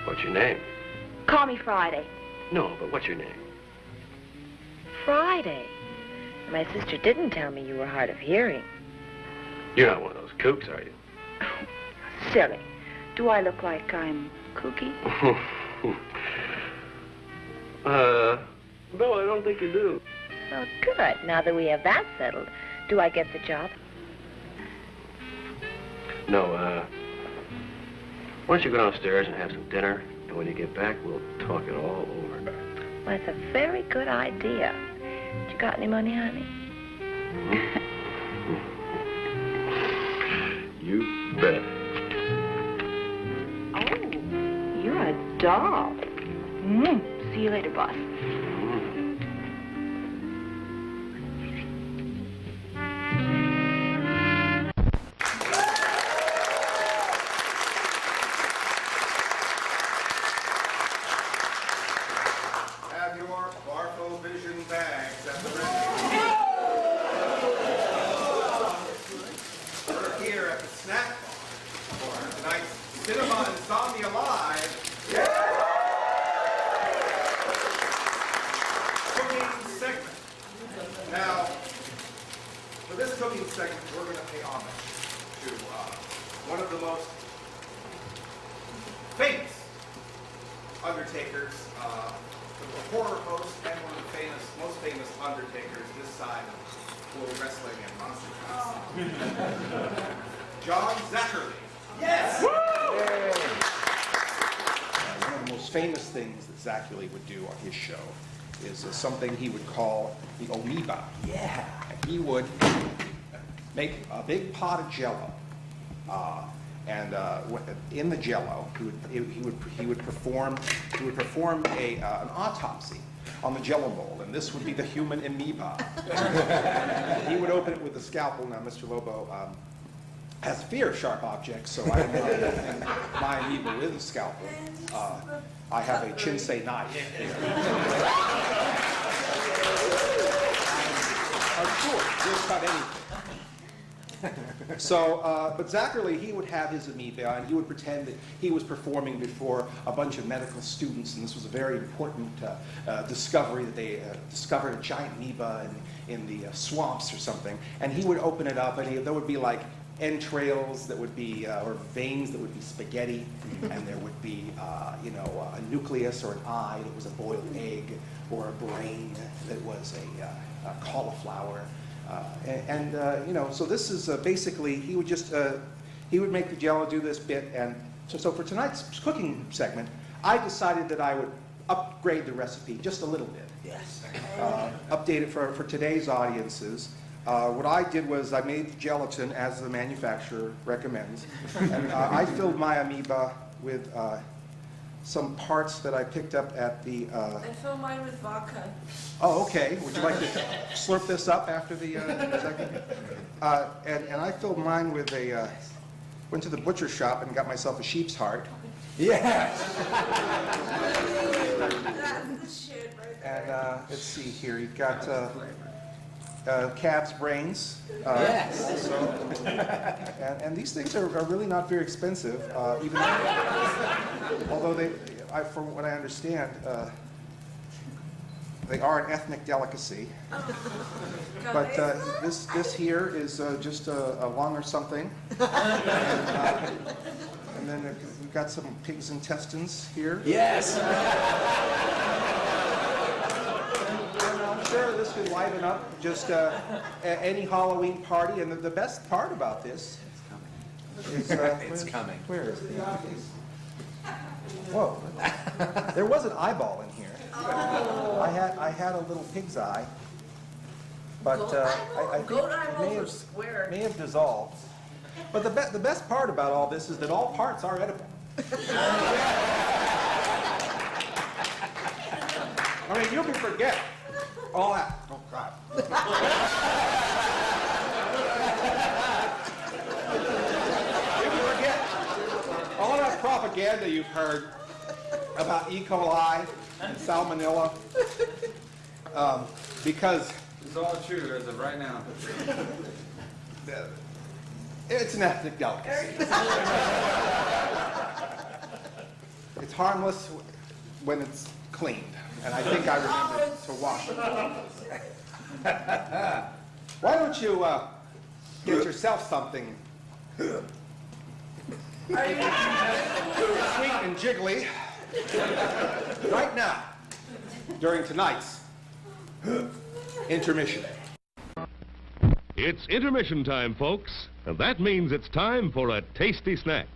What's your name? Call me Friday. No, but what's your name? Friday. My sister didn't tell me you were hard of hearing. You're not one of those kooks, are you? Silly. Do I look like I'm kooky? No, I don't think you do. Well, good. Now that we have that settled, do I get the job? No, why don't you go downstairs and have some dinner, and when you get back, we'll talk it all over. Well, that's a very good idea. You got any money, honey? You bet. Oh, you're a doll. See you later, boss. Have your Barfo Vision bags at the ready. We're here at the snack bar for tonight's Cinema Insomnia Live. Cooking segment. Now, for this cooking segment, we're going to pay homage to one of the most famous Undertakers, the horror host, and one of the most famous Undertakers this side of world wrestling and monster trucks. John Zachary. Yes! One of the most famous things that Zachary would do on his show is something he would call the amoeba. Yeah. And he would make a big pot of Jell-O. And in the Jell-O, he would perform an autopsy on the Jell-O mold, and this would be the human amoeba. He would open it with a scalpel. Now, Mr. Lobo has fear of sharp objects, so I am not opening my amoeba with a scalpel. I have a Chinsei knife here. I'm sure just about anything. So, but Zachary, he would have his amoeba, and he would pretend that he was performing before a bunch of medical students, and this was a very important discovery that they discovered a giant amoeba in the swamps or something, and he would open it up, and there would be like entrails that would be, or veins that would be spaghetti, and there would be, a nucleus or an eye that was a boiled egg, or a brain that was a cauliflower. So this is basically, he would make the Jell-O do this bit, and so for tonight's cooking segment, I decided that I would upgrade the recipe just a little bit. Yes. Update it for today's audiences. What I did was I made gelatin as the manufacturer recommends, and I filled my amoeba with some parts that I picked up at the... I fill mine with vodka. Oh, okay. Would you like to slurp this up after the second? And I filled mine with went to the butcher shop and got myself a sheep's heart. Yeah. That's the shit right there. And let's see here. You've got calf's brains. Yes. Also. And these things are really not very expensive, even although from what I understand, they are an ethnic delicacy. But this here is just a lung or something. And then we've got some pig's intestines here. Yes. I'm sure this could liven up just any Halloween party. And the best part about this is... it's coming. Where is it? Whoa. There was an eyeball in here. I had a little pig's eye. But I think it may have dissolved. But the best part about all this is that all parts are edible. I mean, you can forget all that. Oh, God. You can forget all that propaganda you've heard about E. coli and salmonella, because... It's all true as of right now. It's an ethnic delicacy. It's harmless when it's cleaned, and I think I remembered to wash it. Why don't you get yourself something sweet and jiggly right now during tonight's intermission? It's intermission time, folks, and that means it's time for a tasty snack.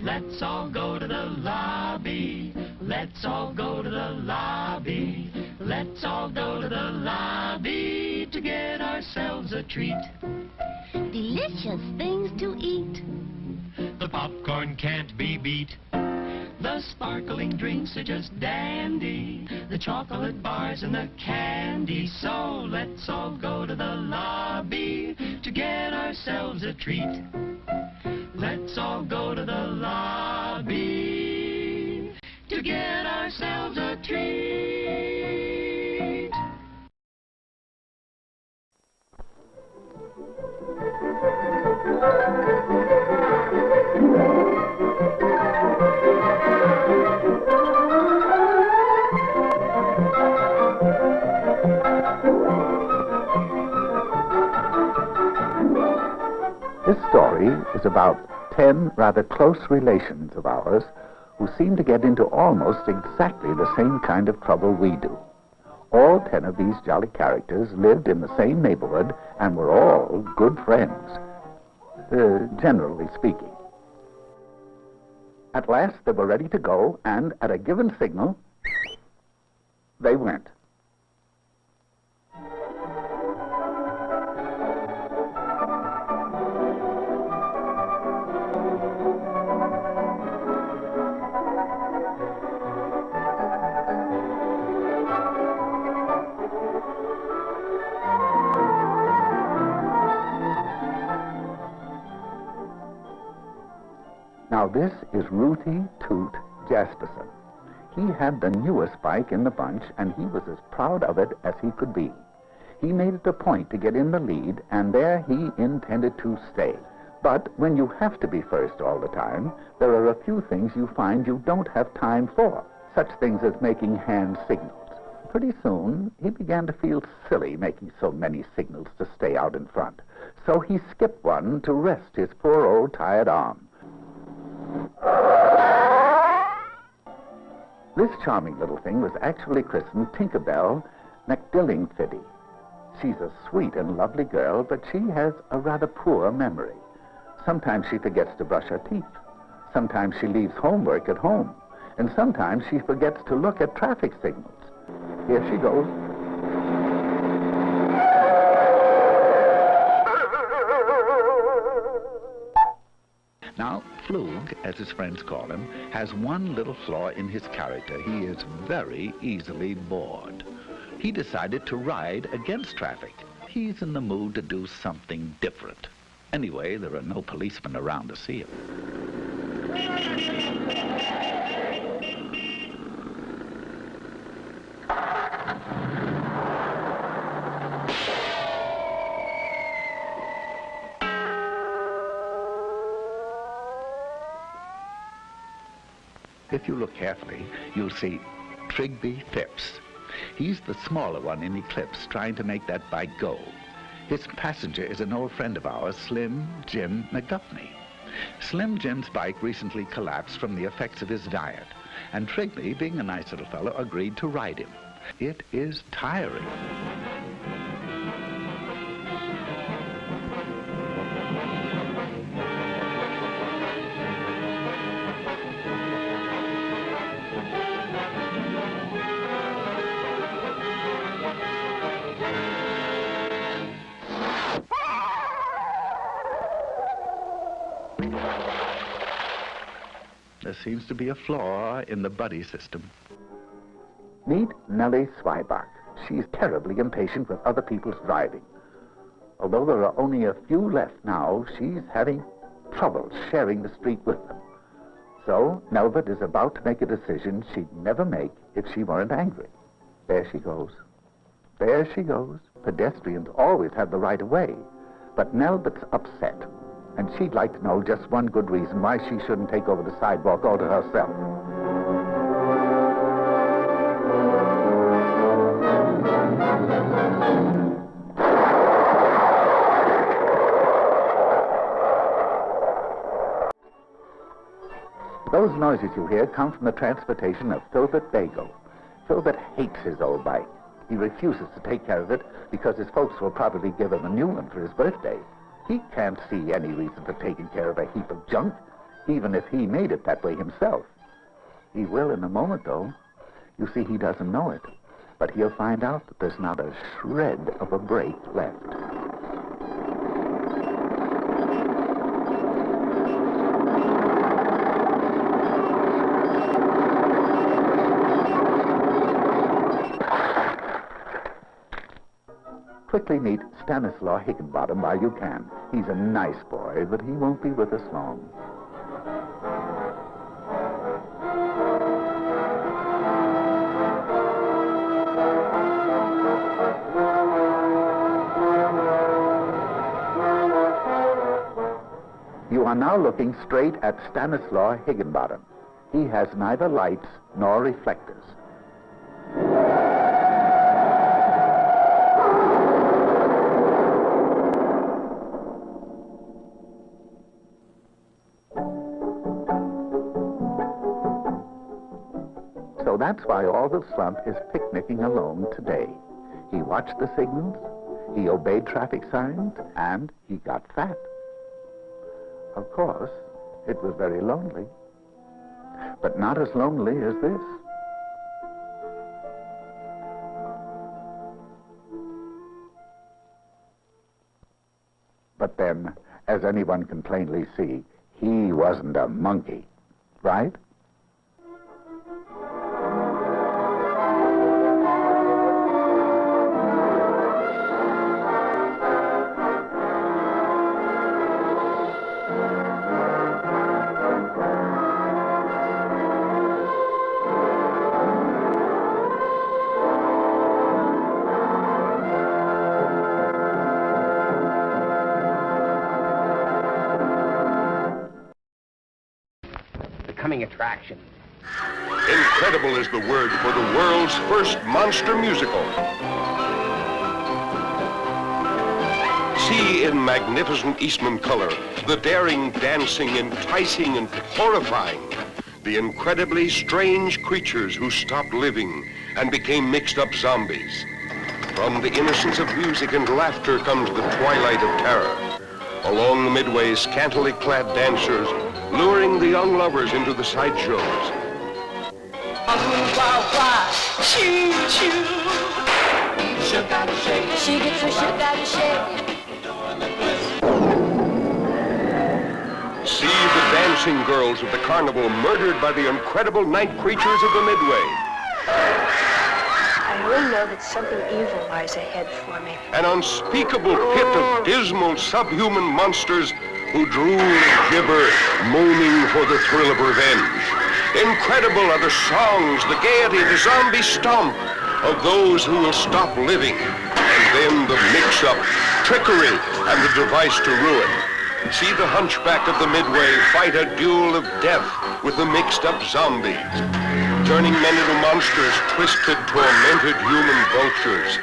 Let's all go to the lobby. Let's all go to the lobby. Let's all go to the lobby to get ourselves a treat. Delicious things to eat. The popcorn can't be beat. The sparkling drinks are just dandy. The chocolate bars and the candy. So let's all go to the lobby to get ourselves a treat. Let's all go to the lobby to get ourselves a treat. This story is about 10 rather close relations of ours who seem to get into almost exactly the same kind of trouble we do. All 10 of these jolly characters lived in the same neighborhood and were all good friends, generally speaking. At last they were ready to go, and at a given signal, they went. Now this is Rudy Toot Jasperson. He had the newest bike in the bunch, and he was as proud of it as he could be. He made it a point to get in the lead, and there he intended to stay. But when you have to be first all the time, there are a few things you find you don't have time for, such things as making hand signals. Pretty soon, he began to feel silly making so many signals to stay out in front. So he skipped one to rest his poor old tired arm. This charming little thing was actually christened Tinkerbell McDillingfiddy. She's a sweet and lovely girl, but she has a rather poor memory. Sometimes she forgets to brush her teeth. Sometimes she leaves homework at home. And sometimes she forgets to look at traffic signals. Here she goes. Now, Flug, as his friends call him, has one little flaw in his character. He is very easily bored. He decided to ride against traffic. He's in the mood to do something different. Anyway, there are no policemen around to see him. If you look carefully, you'll see Trigby Phipps. He's the smaller one in Eclipse, trying to make that bike go. His passenger is an old friend of ours, Slim Jim McGuffney. Slim Jim's bike recently collapsed from the effects of his diet, and Trigby, being a nice little fellow, agreed to ride him. It is tiring. There seems to be a flaw in the buddy system. Meet Nellie Zweiback. She's terribly impatient with other people's driving. Although there are only a few left now, she's having trouble sharing the street with them. So, Nelbert is about to make a decision she'd never make if she weren't angry. There she goes. There she goes. Pedestrians always have the right of way. But Nelbert's upset. And she'd like to know just one good reason why she shouldn't take over the sidewalk all to herself. Those noises you hear come from the transportation of Philbert Bagel. Philbert hates his old bike. He refuses to take care of it because his folks will probably give him a new one for his birthday. He can't see any reason for taking care of a heap of junk, even if he made it that way himself. He will in a moment, though. You see, he doesn't know it. But he'll find out that there's not a shred of a brake left. Quickly meet Stanislaw Higginbottom while you can. He's a nice boy, but he won't be with us long. You are now looking straight at Stanislaw Higginbottom. He has neither lights nor reflectors. So that's why all the slump is picnicking alone today. He watched the signals, he obeyed traffic signs, and he got fat. Of course, it was very lonely, but not as lonely as this. But then, as anyone can plainly see, he wasn't a monkey, right? Attraction. Incredible is the word for the world's first monster musical. See in magnificent Eastman color the daring, dancing, enticing, and horrifying, the incredibly strange creatures who stopped living and became mixed-up zombies. From the innocence of music and laughter comes the twilight of terror. Along the midway, scantily clad dancers luring the young lovers into the sideshows. Choo choo. Sugar shake. She gets her sugar shake. See the dancing girls of the carnival murdered by the incredible night creatures of the midway. I only know that something evil lies ahead for me. An unspeakable pit of dismal subhuman monsters who drool and gibber, moaning for the thrill of revenge. Incredible are the songs, the gaiety, the zombie stomp of those who will stop living. And then the mix-up, trickery, and the device to ruin. See the hunchback of the midway fight a duel of death with the mixed-up zombies, turning men into monsters, twisted, tormented human vultures,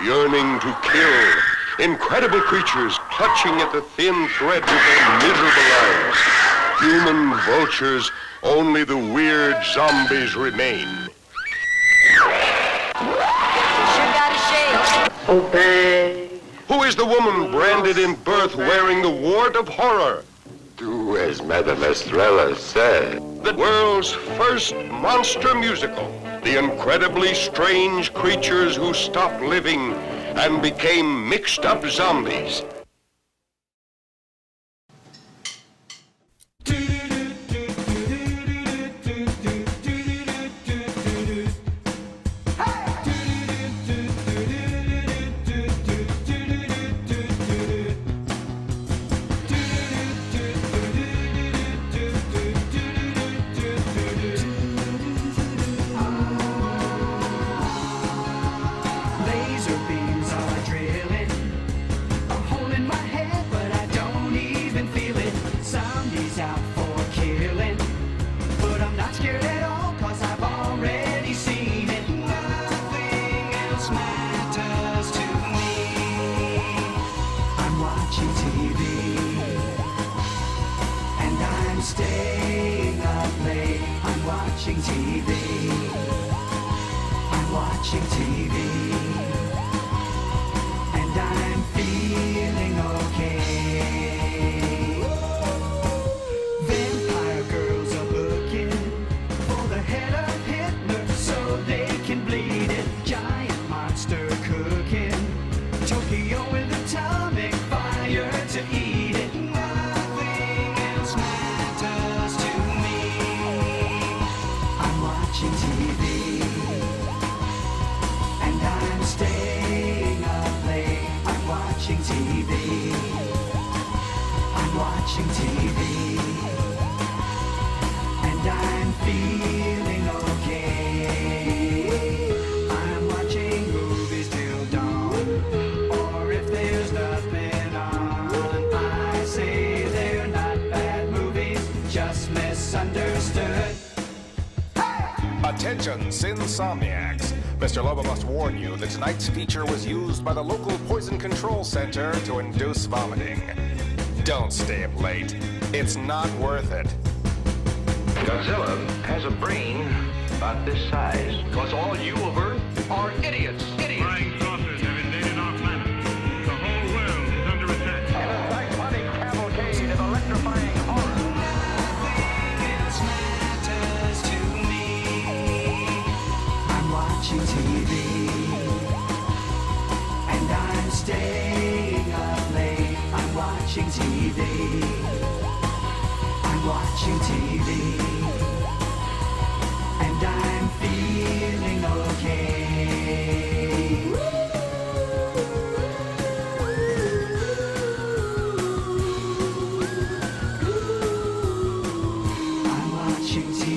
yearning to kill. Incredible creatures clutching at the thin threads of their miserable lives. Human vultures, only the weird zombies remain. Obey. Who is the woman branded in birth wearing the wart of horror? Do as Madame Estrella said. The world's first monster musical. The incredibly strange creatures who stopped living and became mixed-up zombies. Staying up late. TV. I'm watching TV. And I'm feeling okay. Vampire girls are looking for the head of Hitler so they can bleed it. Giant monster cooking Tokyo with atomic fire to eat it. Nothing else matters to me. I'm watching TV, and I'm staying up late. I'm watching TV. I'm watching TV, and I'm feeling okay. I'm watching movies till dawn, or if there's nothing on, I say they're not bad movies, just misunderstood. Attention, Insomniacs. Mr. Lobo must warn you that tonight's feature was used by the local poison control center to induce vomiting. Don't stay up late. It's not worth it. Godzilla has a brain about this size. Plus all you of Earth are idiots. Flying saucers have invaded our planet. The whole world is under attack. And a cyclonic cavalcade of electrifying horror. Nothing else matters to me. I'm watching TV, and I'm staying up late. I'm watching TV. I'm watching TV, and I'm feeling okay. I'm watching TV.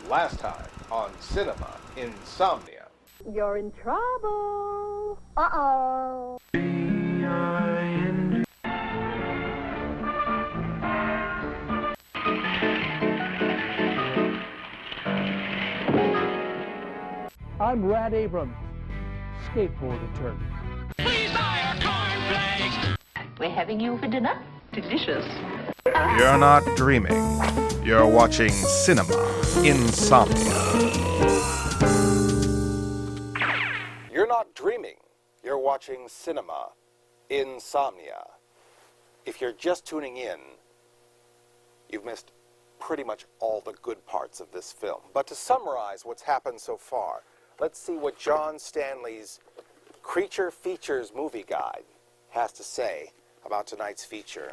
Last time on Cinema Insomnia. You're in trouble. Uh-oh. I'm Rad Abrams, skateboard attorney. We're having you for dinner. Delicious. You're not dreaming. You're watching Cinema Insomnia. You're not dreaming. You're watching Cinema Insomnia. If you're just tuning in, you've missed pretty much all the good parts of this film. But to summarize what's happened so far, let's see what John Stanley's Creature Features movie guide has to say about tonight's feature.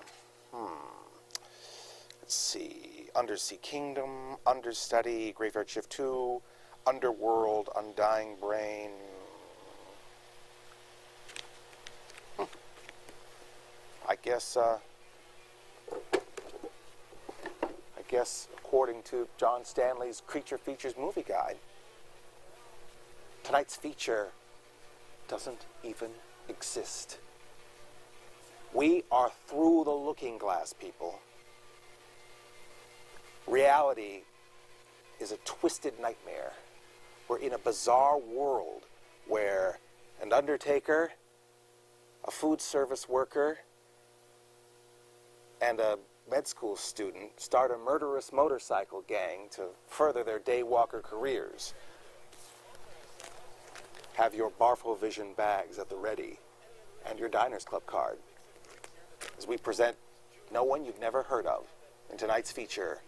Let's see. Undersea Kingdom, Understudy, Graveyard Shift 2, Underworld, Undying Brain. I guess according to John Stanley's Creature Features movie guide, tonight's feature doesn't even exist. We are through the looking glass, people. Reality is a twisted nightmare. We're in a bizarre world where an undertaker, a food service worker, and a med school student start a murderous motorcycle gang to further their daywalker careers. Have your Barfo Vision bags at the ready and your Diners Club card as we present no one you've never heard of in tonight's feature,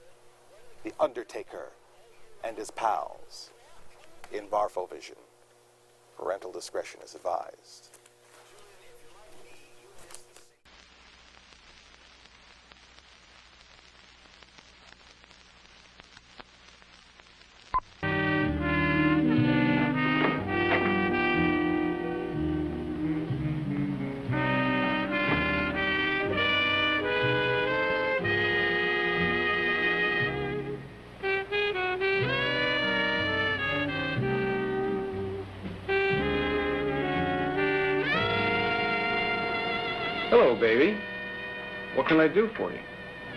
The Undertaker and His Pals, in Barfo Vision. Parental discretion is advised. Hello, baby. What can I do for you?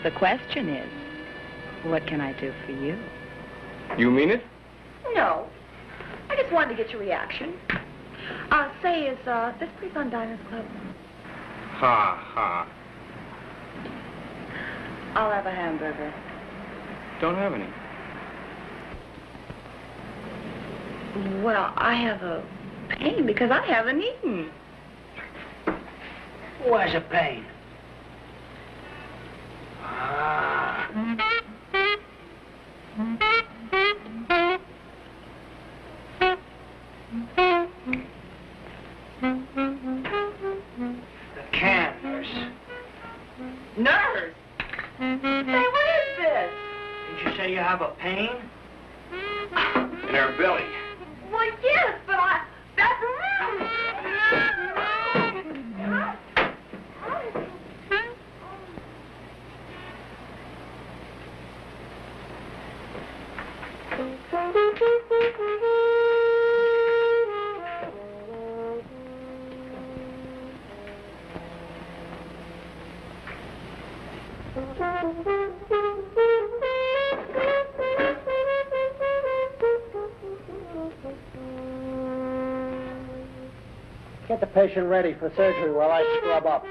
The question is, what can I do for you? You mean it? No. I guess just wanted to get your reaction. Say, is this place on Diners Club? Ha. I'll have a hamburger. Don't have any. Well, I have a pain because I haven't eaten. Who has a pain? The can, nurse. Nurse? Say, what is this? Didn't you say you have a pain? In her belly. Well, yes, but that's Get the patient ready for surgery while I scrub up.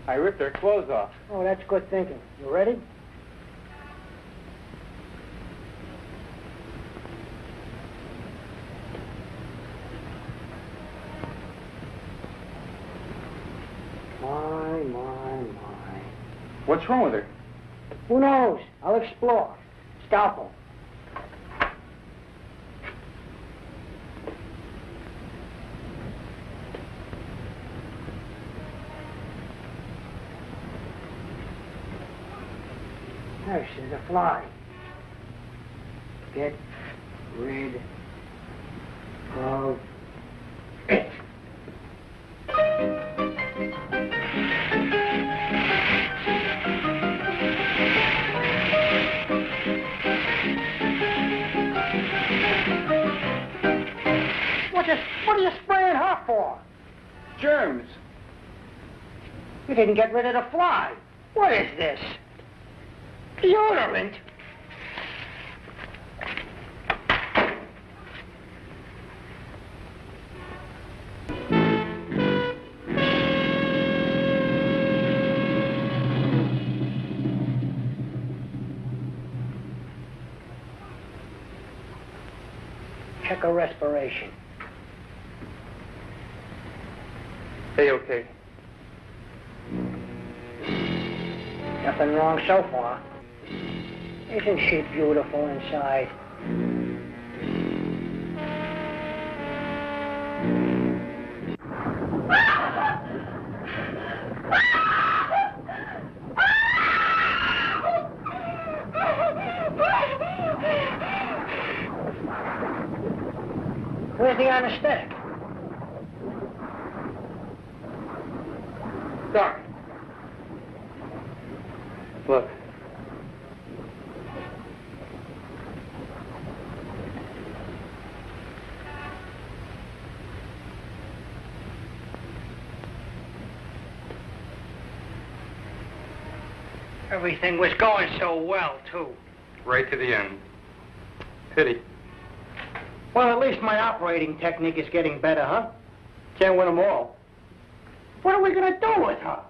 I ripped her clothes off. Oh, that's good thinking. You ready? My. What's wrong with her? Who knows? I'll explore. Scalpel. Nurse, there's a fly. Get rid of it. What are you spraying her for? Germs. You didn't get rid of the fly. What is this? Deodorant? Check her respiration. A-okay. Nothing wrong so far. Isn't she beautiful inside? Where's the anesthetic? Doc. Look. Everything was going so well, too. Right to the end. Pity. Well, at least my operating technique is getting better, huh? Can't win them all. What are we going to do with her?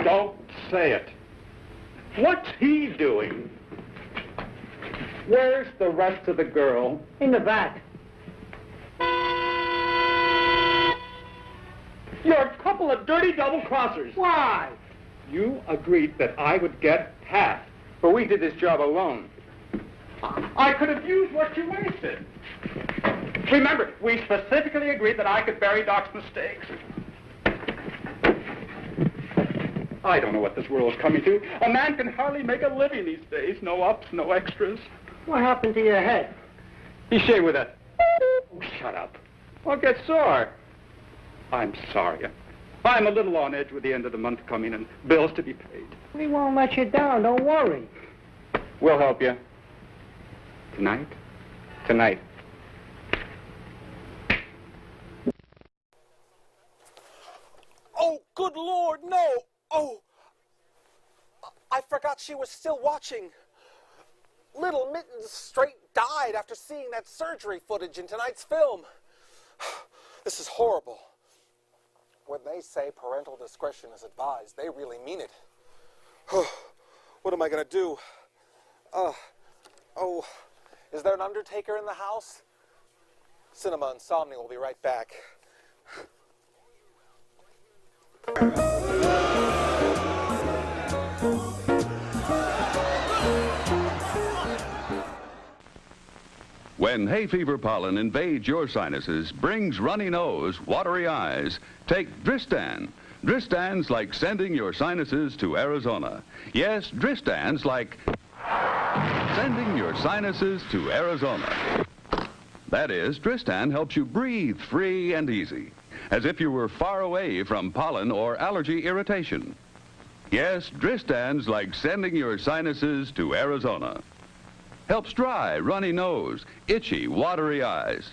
Don't say it. What's he doing? Where's the rest of the girl? In the back. You're a couple of dirty double-crossers. Why? You agreed that I would get half, but we did this job alone. I could have used what you wasted. Remember, we specifically agreed that I could bury Doc's mistakes. I don't know what this world is coming to. A man can hardly make a living these days. No ups, no extras. What happened to your head? He shaved with a... Oh, shut up. I'll get sore. I'm sorry. I'm a little on edge with the end of the month coming and bills to be paid. We won't let you down. Don't worry. We'll help you. Tonight? Tonight. Oh, good Lord, no! Oh, I forgot she was still watching. Little Mittens straight died after seeing that surgery footage in tonight's film. This is horrible. When they say parental discretion is advised, they really mean it. What am I going to do? Oh, is there an Undertaker in the house? Cinema Insomnia will be right back. When hay fever pollen invades your sinuses, brings runny nose, watery eyes, take Dristan. Dristan's like sending your sinuses to Arizona. Yes, Dristan's like sending your sinuses to Arizona. That is, Dristan helps you breathe free and easy, as if you were far away from pollen or allergy irritation. Yes, Dristan's like sending your sinuses to Arizona. Helps dry, runny nose, itchy, watery eyes.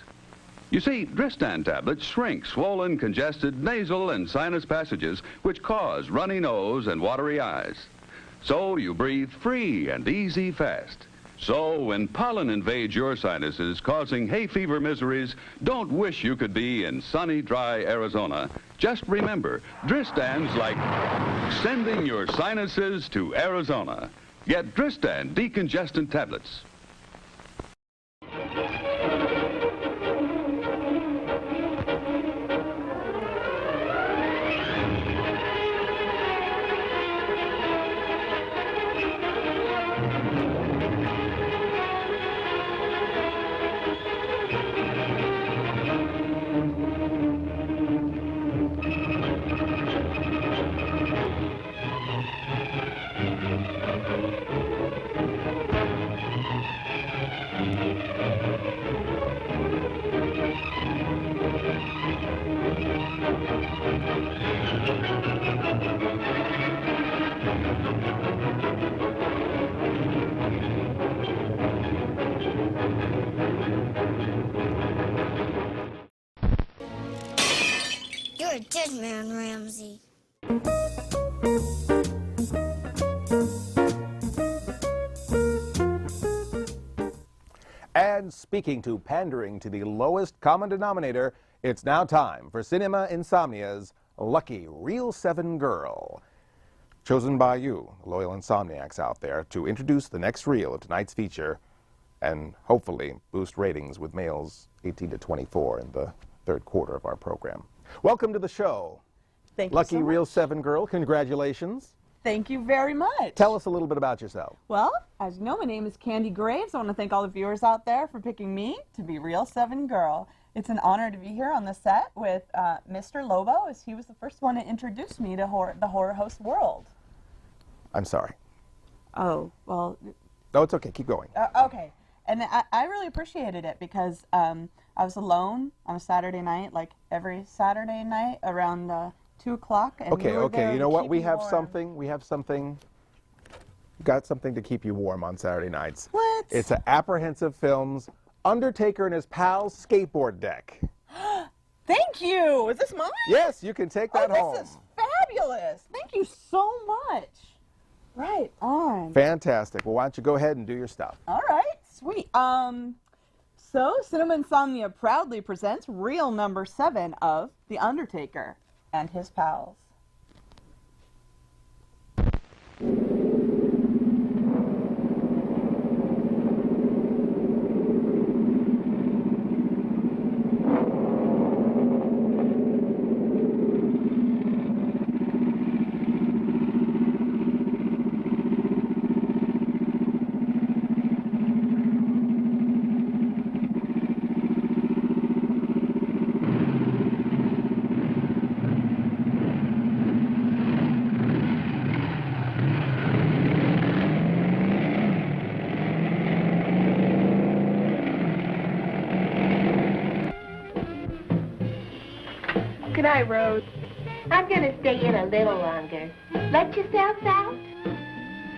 You see, Dristan tablets shrink swollen, congested nasal and sinus passages which cause runny nose and watery eyes. So you breathe free and easy fast. So when pollen invades your sinuses, causing hay fever miseries, don't wish you could be in sunny, dry Arizona. Just remember, Dristan's like sending your sinuses to Arizona. Get Dristan decongestant tablets. You're a dead man, Ramsey. And speaking to pandering to the lowest common denominator, it's now time for Cinema Insomnia's Lucky Real 7 Girl. Chosen by you, loyal insomniacs out there, to introduce the next reel of tonight's feature and hopefully boost ratings with males 18 to 24 in the third quarter of our program. Welcome to the show. Thank you Lucky so Reel much. 7 Girl, congratulations. Thank you very much. Tell us a little bit about yourself. Well, as you know, my name is Candy Graves. I want to thank all the viewers out there for picking me to be Reel 7 Girl. It's an honor to be here on the set with Mr. Lobo, as he was the first one to introduce me to the horror host world. I'm sorry. Oh, well. No, it's okay. Keep going. Okay. And I really appreciated it because I was alone on a Saturday night, like every Saturday night around 2 o'clock. Okay, you know what? We have something. Got something to keep you warm on Saturday nights. What? It's an Apprehensive Films Undertaker and His Pals skateboard deck. Thank you. Is this mine? Yes, you can take that home. This is fabulous. Thank you so much. Right on. Fantastic. Well, why don't you go ahead and do your stuff? All right, sweet. So Cinema Insomnia proudly presents reel number 7 of The Undertaker and His Pals. Good night, Rose. I'm going to stay in a little longer. Let yourself out.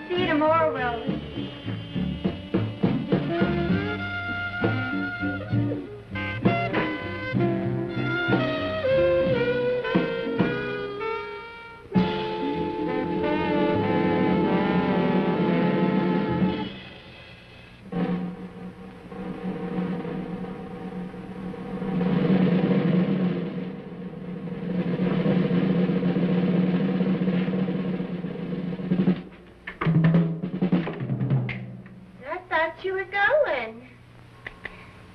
See you tomorrow, Rose.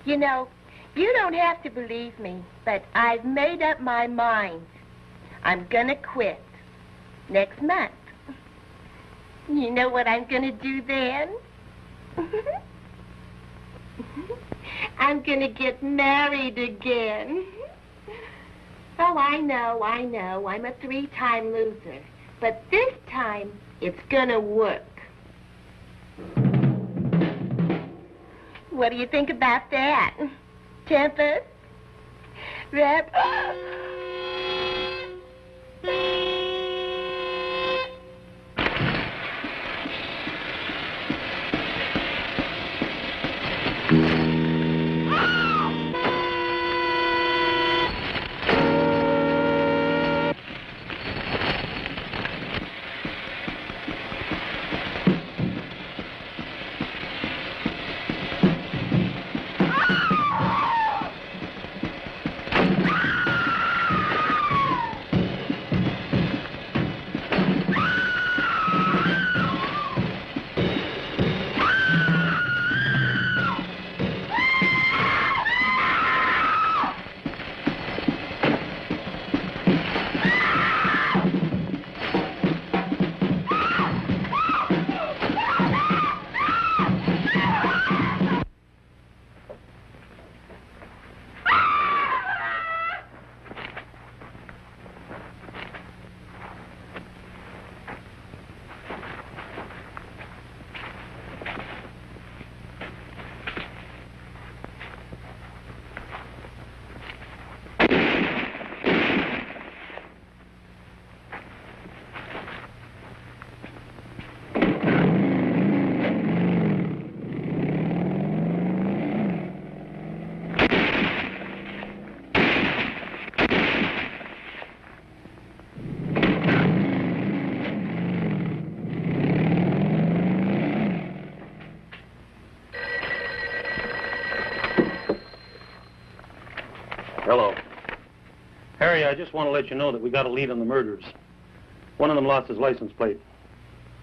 You know, you don't have to believe me, but I've made up my mind. I'm gonna quit next month. You know what I'm gonna do then? I'm gonna get married again. Oh, I know. I'm a 3-time loser. But this time, it's gonna work. What do you think about that? Tempest? Rep? Hello. Harry, I just want to let you know that we got a lead on the murderers. One of them lost his license plate.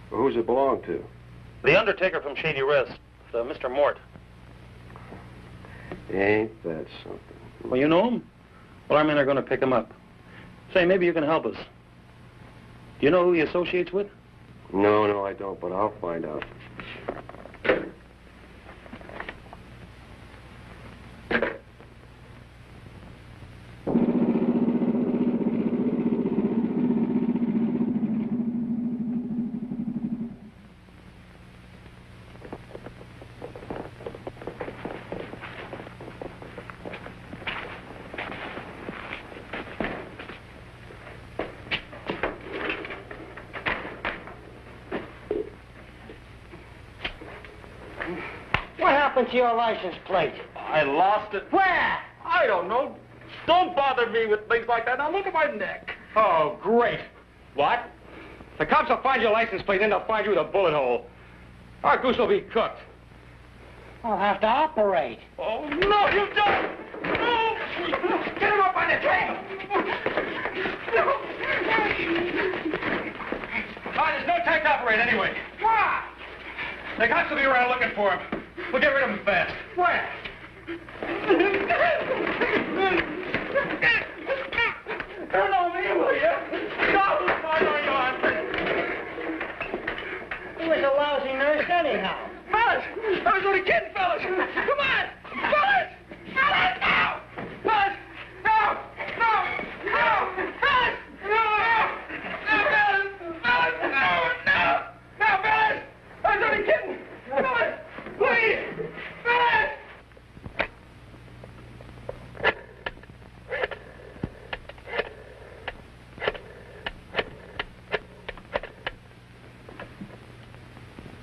Well, who's it belong to? The Undertaker from Shady Rest, Mr. Mort. Ain't that something? Well, you know him? Well, our men are going to pick him up. Say, maybe you can help us. Do you know who he associates with? No, I don't, but I'll find out. To your license plate? I lost it. Where? I don't know. Don't bother me with things like that. Now look at my neck. Oh, great. What? The cops will find your license plate, then they'll find you with a bullet hole. Our goose will be cooked. I'll have to operate. Oh, no, you don't! No! Get him up on the table! There's no time to operate anyway. Why? The cops will be around looking for him. We'll get rid of him fast. Where? Turn on me, will you? No, He was a lousy nurse anyhow. Fellas! I was only kidding, fellas! Come on! Fellas! Fellas, now! Fellas! No! No! No! Fellas! No! No, fellas! Fellas! No! No! No, fellas! I was only kidding! Fellas! Please! Fellas!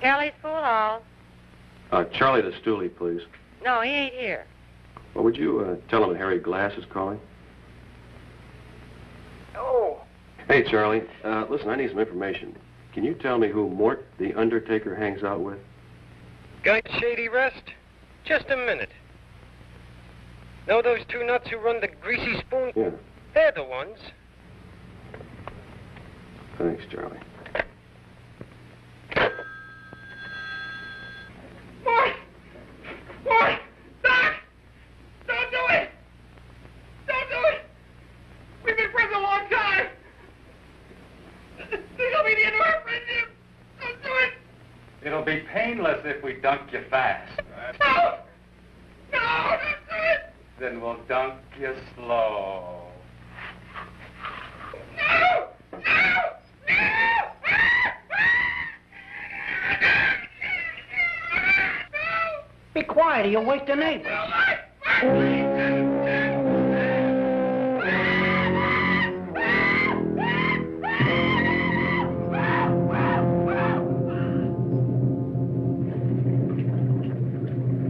Kelly's Pool Hall. Charlie the Stoolie, please. No, he ain't here. Well, would you tell him that Harry Glass is calling? Oh. Hey, Charlie. Listen, I need some information. Can you tell me who Mort the Undertaker hangs out with? Guy Shady Rest? Just a minute. Know those two nuts who run the Greasy Spoon? Yeah. They're the ones. Thanks, Charlie. Mort! Mort! Doc! Don't do it! Don't do it! We've been friends a long time! This will be the end of our friendship! Don't do it! It'll be painless if we dunk you fast. No! No, don't do it! Then we'll dunk you slow. No! No! No! Be quiet or you'll wake the neighbors.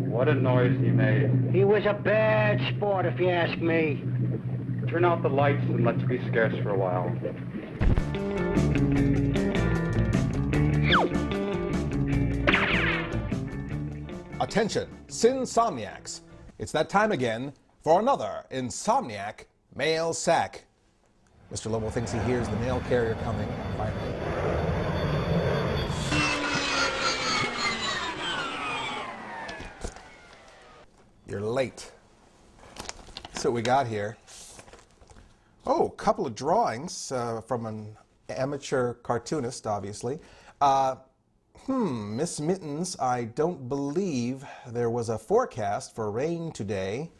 What a noise he made. He was a bad sport, if you ask me. Turn out the lights and let's be scarce for a while. Attention, Sinsomniacs. It's that time again for another Insomniac mail sack. Mr. Lobo thinks he hears the mail carrier coming. Finally. You're late. So we got here. Oh, a couple of drawings from an amateur cartoonist, obviously. Miss Mittens, I don't believe there was a forecast for rain today.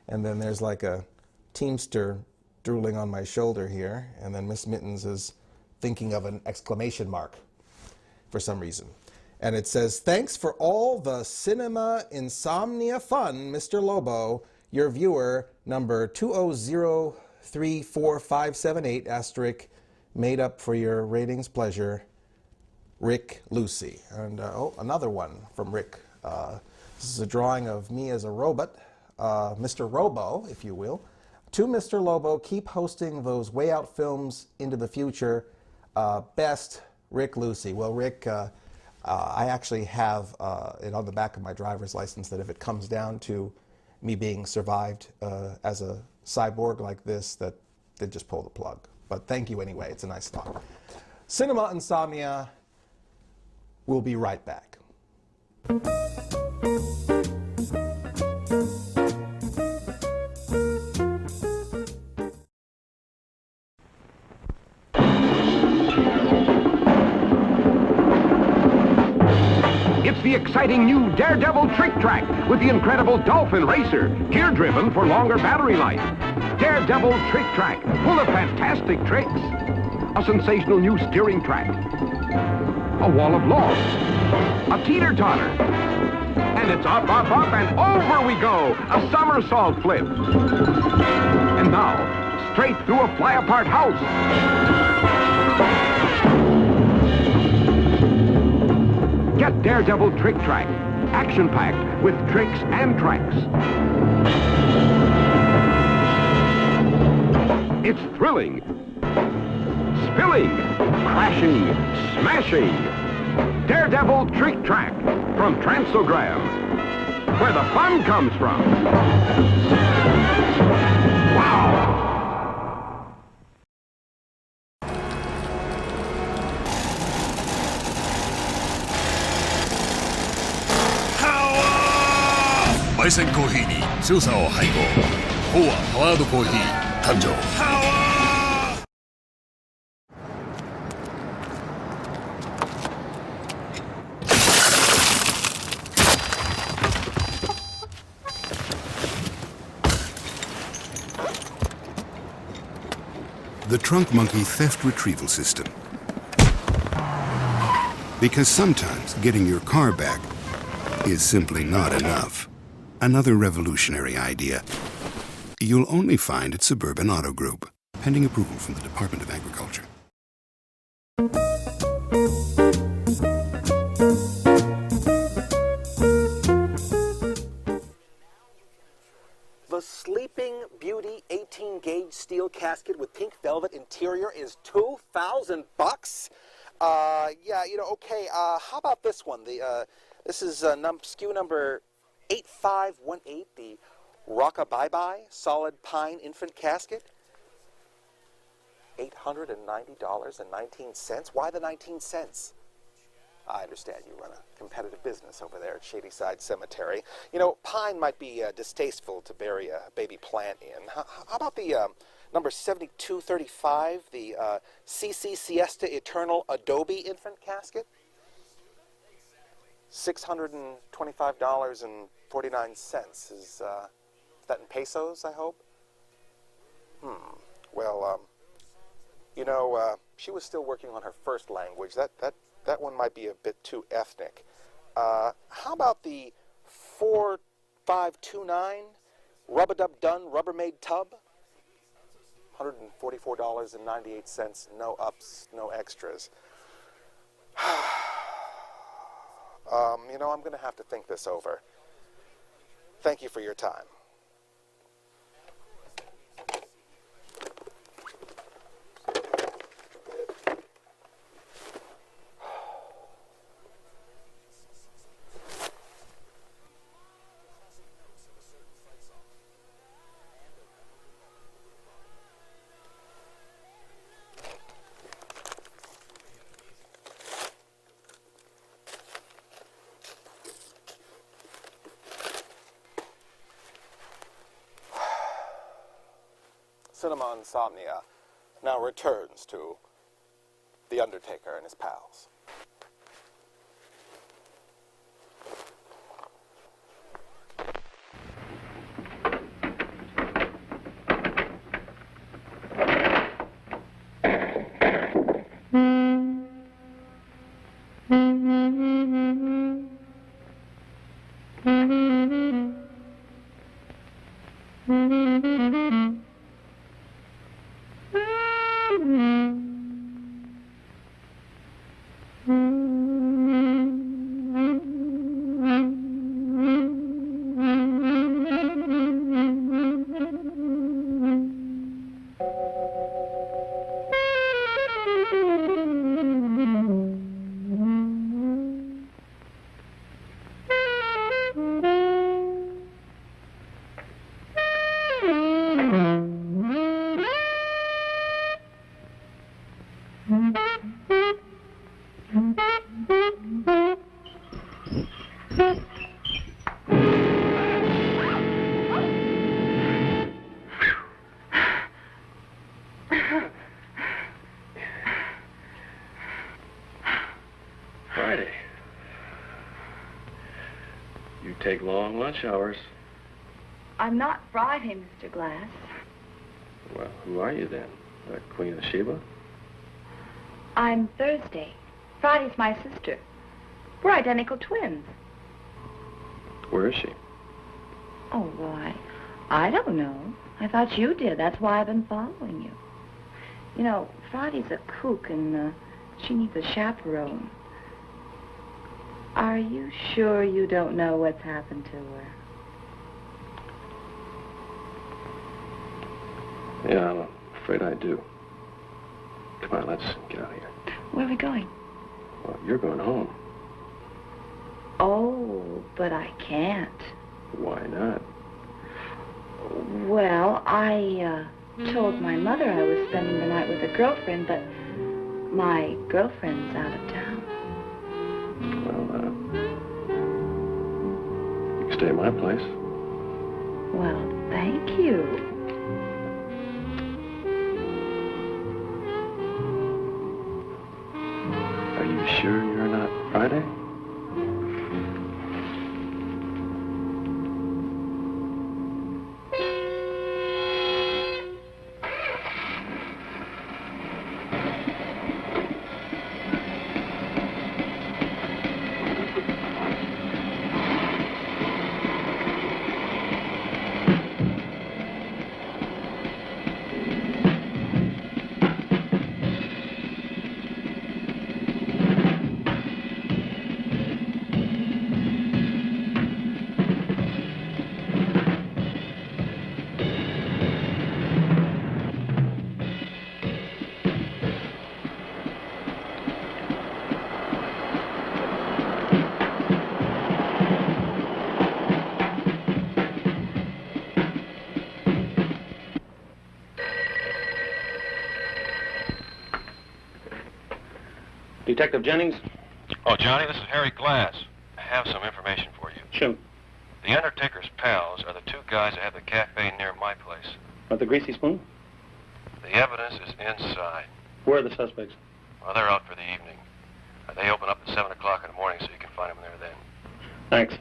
And then there's like a teamster drooling on my shoulder here. And then Miss Mittens is thinking of an exclamation mark for some reason. And it says, thanks for all the Cinema Insomnia fun, Mr. Lobo. Your viewer, number 2003458 asterisk, made up for your ratings pleasure, Rick Lucy. And another one from Rick. This is a drawing of me as a robot, Mr. Robo, if you will. To Mr. Lobo, keep hosting those way out films into the future. Best, Rick Lucy. Well, Rick, I actually have it on the back of my driver's license that if it comes down to me being survived as a cyborg like this, that they'd just pull the plug. But thank you anyway. It's a nice thought. Cinema Insomnia. We'll be right back. It's the exciting new Daredevil Trick Track with the incredible Dolphin Racer, gear-driven for longer battery life. Daredevil Trick Track, full of fantastic tricks. A sensational new steering track. A wall of logs. A teeter-totter. And it's up, up, up, and over we go. A somersault flip. And now, straight through a fly-apart house. Get Daredevil Trick Track, action-packed with tricks and tracks. It's thrilling, spilling, crashing, smashing. Daredevil Trick Track from Transogram, where the fun comes from. Wow!焙煎コーヒーに強さを配合。フォアパワードコーヒー誕生。The Trunk Monkey Theft Retrieval System. Because sometimes getting your car back is simply not enough. Another revolutionary idea you'll only find at Suburban Auto Group, pending approval from the Department of Agriculture. steel casket with pink velvet interior is $2,000. Yeah, you know, okay. How about this one? This is SKU number 8518, the Rock-a-Bye-Bye solid pine infant casket. $890.19. Why the 19 cents? I understand you run a competitive business over there at Shadyside Cemetery. You know, pine might be distasteful to bury a baby plant in. How about the number 7235, the CC Siesta Eternal Adobe infant casket? $625.49. Is that in pesos, I hope? Well, you know, she was still working on her first language. That one might be a bit too ethnic. How about the 4529 Rub-a-Dub-Done Rubbermaid Tub? $144.98. No ups, no extras. You know, I'm going to have to think this over. Thank you for your time. Cinema Insomnia now returns to The Undertaker and His Pals. Friday. You take long lunch hours. I'm not Friday, Mr. Glass. Well, who are you then? The Queen of Sheba? I'm Thursday. Friday's my sister. We're identical twins. Where is she? Oh, why? I don't know. I thought you did. That's why I've been following you. You know, Friday's a kook and she needs a chaperone. Are you sure you don't know what's happened to her? Yeah, I'm afraid I do. Come on, let's get out of here. Where are we going? Well, you're going home. Oh, but I can't. Why not? Well, I told my mother I was spending the night with a girlfriend, but my girlfriend's out of town. Well, you can stay at my place. Well, thank you. Are you sure you're not Friday? Detective Jennings? Oh, Johnny, this is Harry Glass. I have some information for you. Shoot. The Undertaker's Pals are the two guys that have the cafe near my place. What, the Greasy Spoon? The evidence is inside. Where are the suspects? Well, they're out for the evening. They open up at 7 o'clock in the morning, so you can find them there then. Thanks.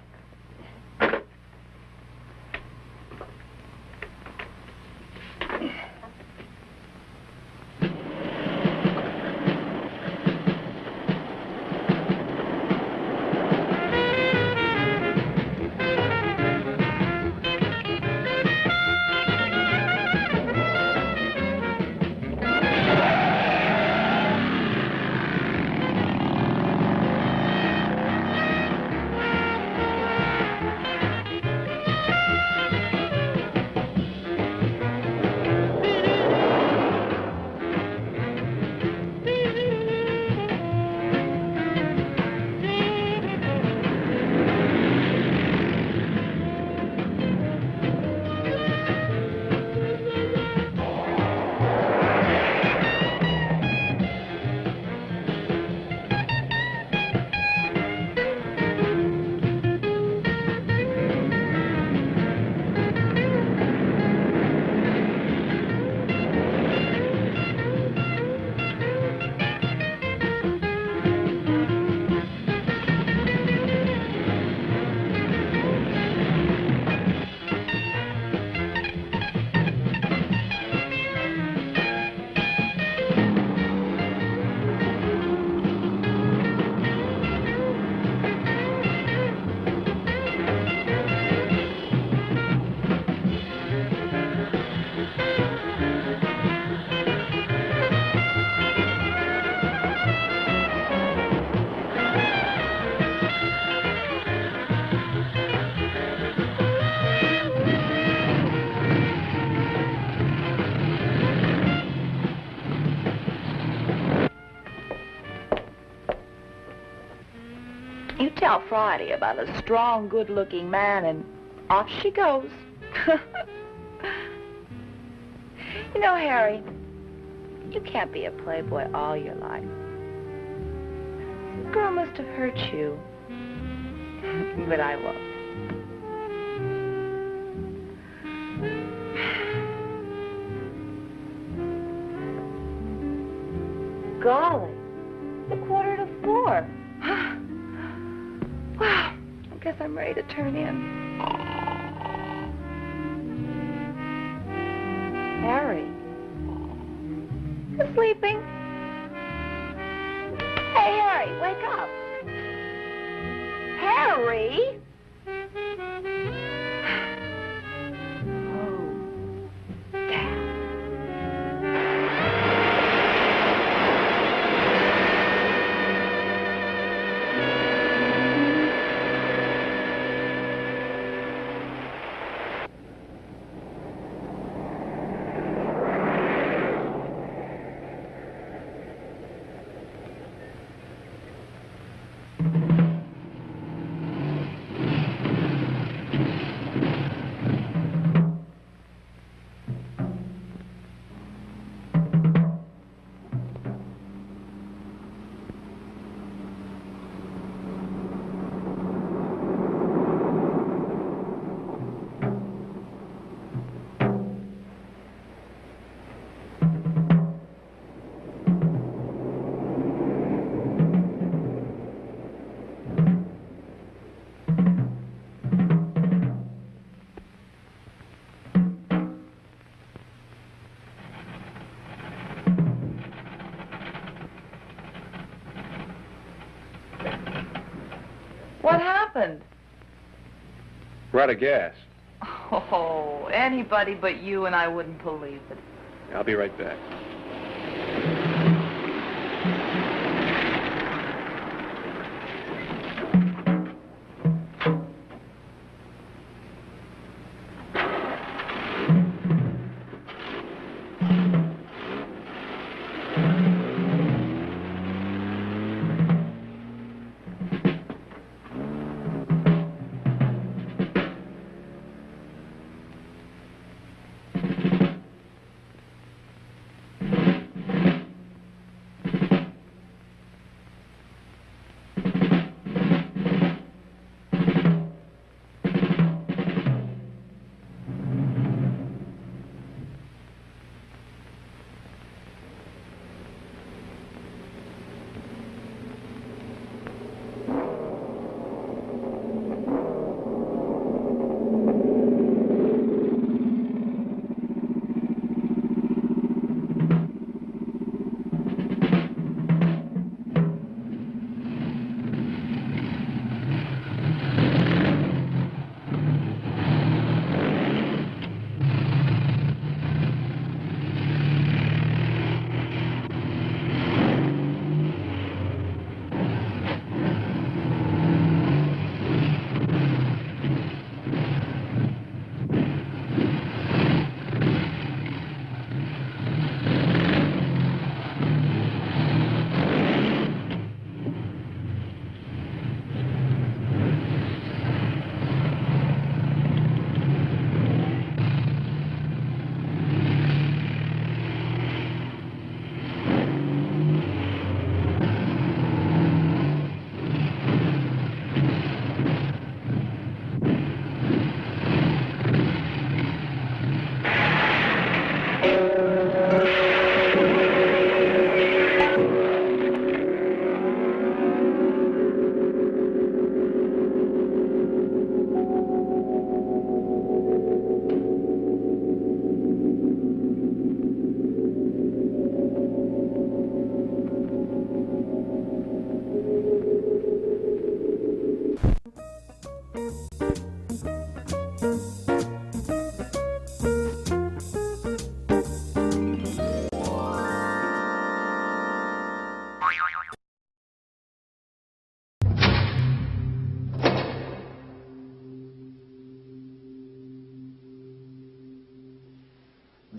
You tell Friday about a strong, good-looking man, and off she goes. You know, Harry, you can't be a playboy all your life. This girl must have hurt you. But I won't. Golly, it's 3:45. Wow, I guess I'm ready to turn in. Harry, you sleeping? Hey, Harry, wake up. Harry? What happened? We're out of gas. Oh, anybody but you and I wouldn't believe it. I'll be right back.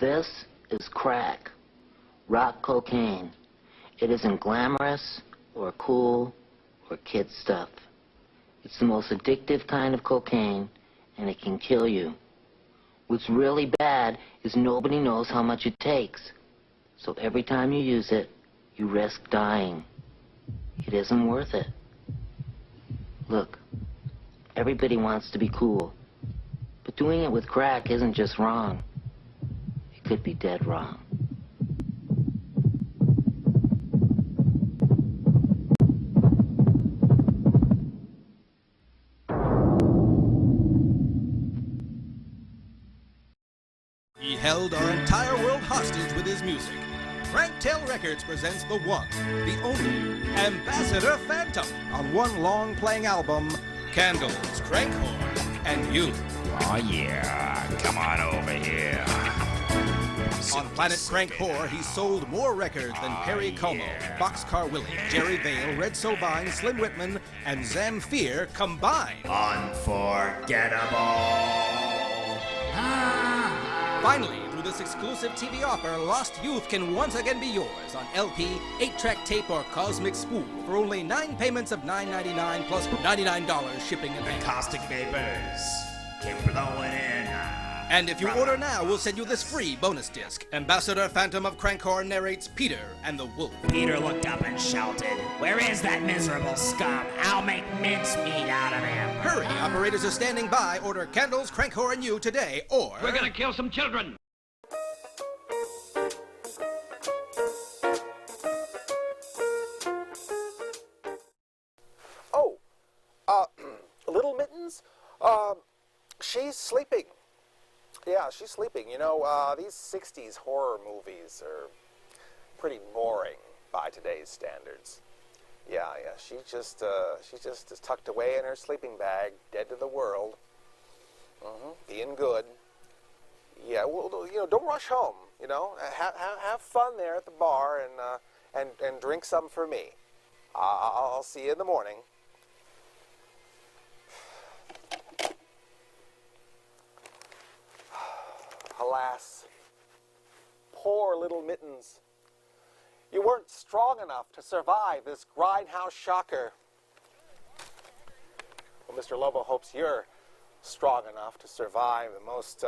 This is crack, rock cocaine. It isn't glamorous or cool or kid stuff. It's the most addictive kind of cocaine, and it can kill you. What's really bad is nobody knows how much it takes. So every time you use it, you risk dying. It isn't worth it. Look, everybody wants to be cool. But doing it with crack isn't just wrong. It could be dead wrong. He held our entire world hostage with his music. Cranktail Records presents the one, the only, Ambassador Phantom on one long-playing album, Candles, Crankhorn, and You. Oh yeah, come on over here. On Planet Crankhor, he sold more records than Perry Como, Boxcar Willie, Jerry Vale, Red Sovine, Slim Whitman, and Zamfir combined. Unforgettable. Finally, through this exclusive TV offer, Lost Youth can once again be yours on LP, 8-track tape, or Cosmic Spool for only 9 payments of $9.99 plus $99 shipping and handling. Caustic vapors keep blowing in. And if you order now, we'll send you this free bonus disc. Ambassador Phantom of Crankhorn narrates Peter and the Wolf. Peter looked up and shouted, "Where is that miserable scum? I'll make mincemeat out of him." Hurry, operators are standing by. Order Candles, Crankhor, and You today, or... We're gonna kill some children! Oh, Little Mittens, she's sleeping. Yeah, she's sleeping. You know, these 60s horror movies are pretty boring by today's standards. Yeah, she just is tucked away in her sleeping bag, dead to the world. Being good. Yeah, well, you know, don't rush home. You know, have fun there at the bar and drink some for me. I'll see you in the morning. Alas, poor Little Mittens. You weren't strong enough to survive this grindhouse shocker. Well, Mr. Lobo hopes you're strong enough to survive the most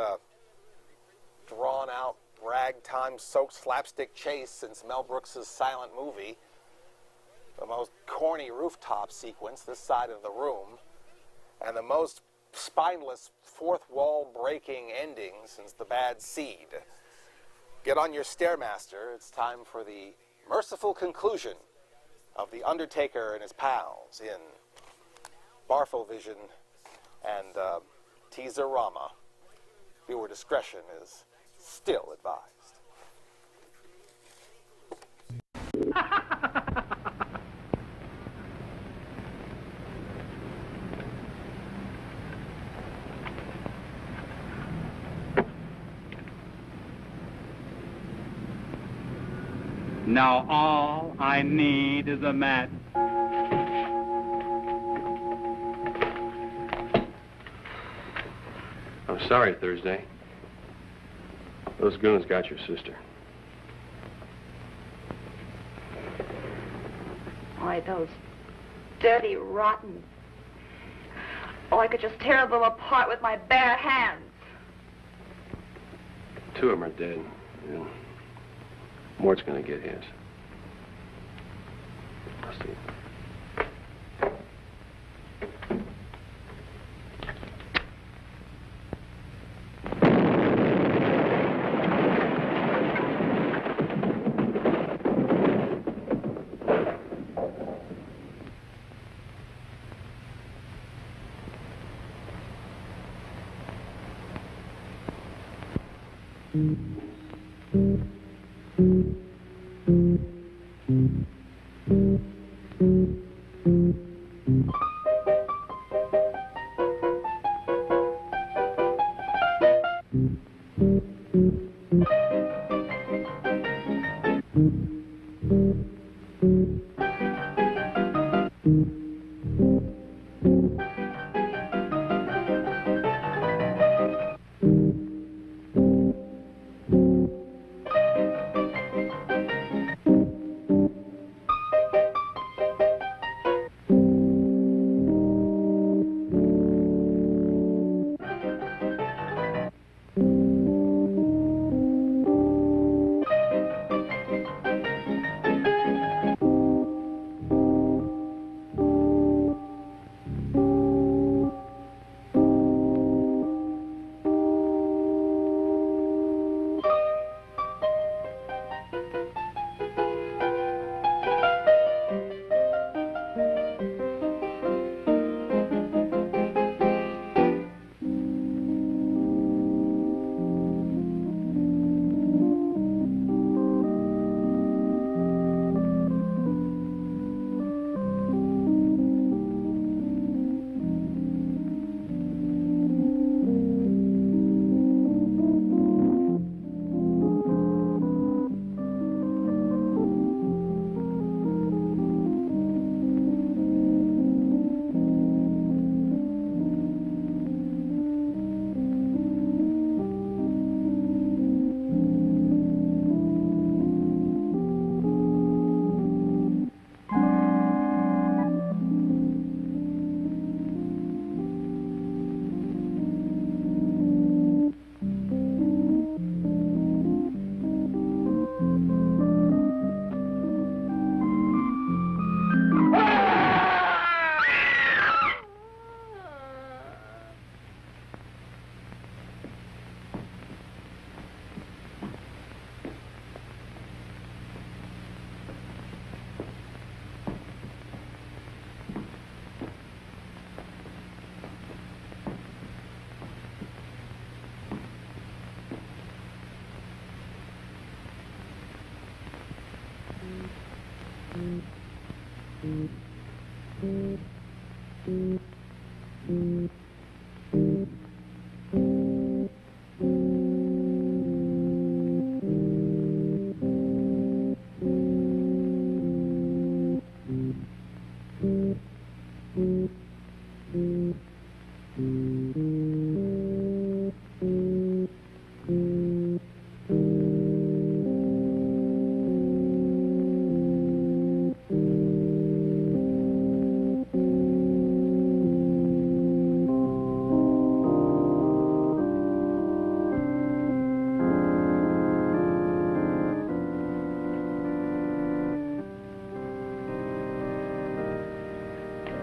drawn-out, ragtime-soaked slapstick chase since Mel Brooks' silent movie, the most corny rooftop sequence this side of the room, and the most spineless fourth-wall-breaking ending since The Bad Seed. Get on your Stairmaster. It's time for the merciful conclusion of The Undertaker and His Pals in Barfovision and Teaser-Rama. Viewer discretion is still advised. Now all I need is a match. I'm sorry, Thursday. Those goons got your sister. Why, those dirty, rotten... Oh, I could just tear them apart with my bare hands. 2 of them are dead. Yeah. Mort's gonna get his. I'll see.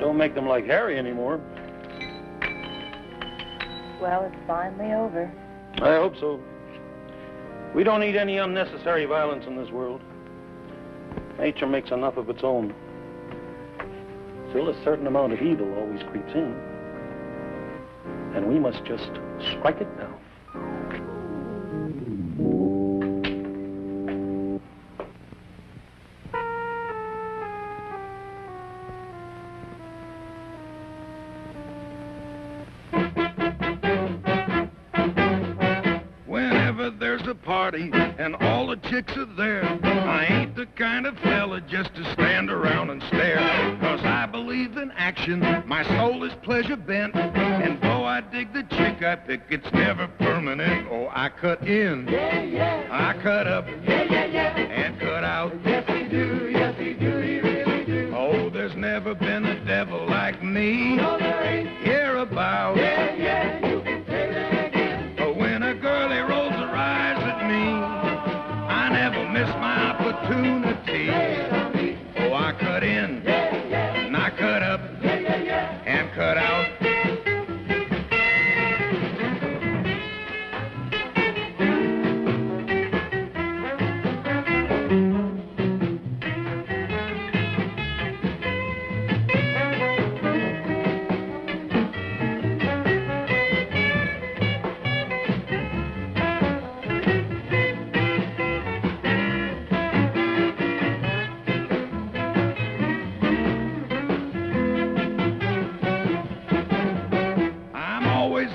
Don't make them like Harry anymore. Well, it's finally over. I hope so. We don't need any unnecessary violence in this world. Nature makes enough of its own. Still, a certain amount of evil always creeps in. And we must just strike it down. Party and all the chicks are there. I ain't the kind of fella just to stand around and stare. 'Cause I believe in action, my soul is pleasure bent. And though I dig the chick I pick, it's never permanent. Oh, I cut in, I cut up, and cut out. Yes, he do, he really do. Oh, there's never been a devil like me. No, there ain't. Hereabout. You can say that again. But when a girlie rolls her eyes at me, I never miss my opportunity. Oh, I cut in, and I cut up, and cut out.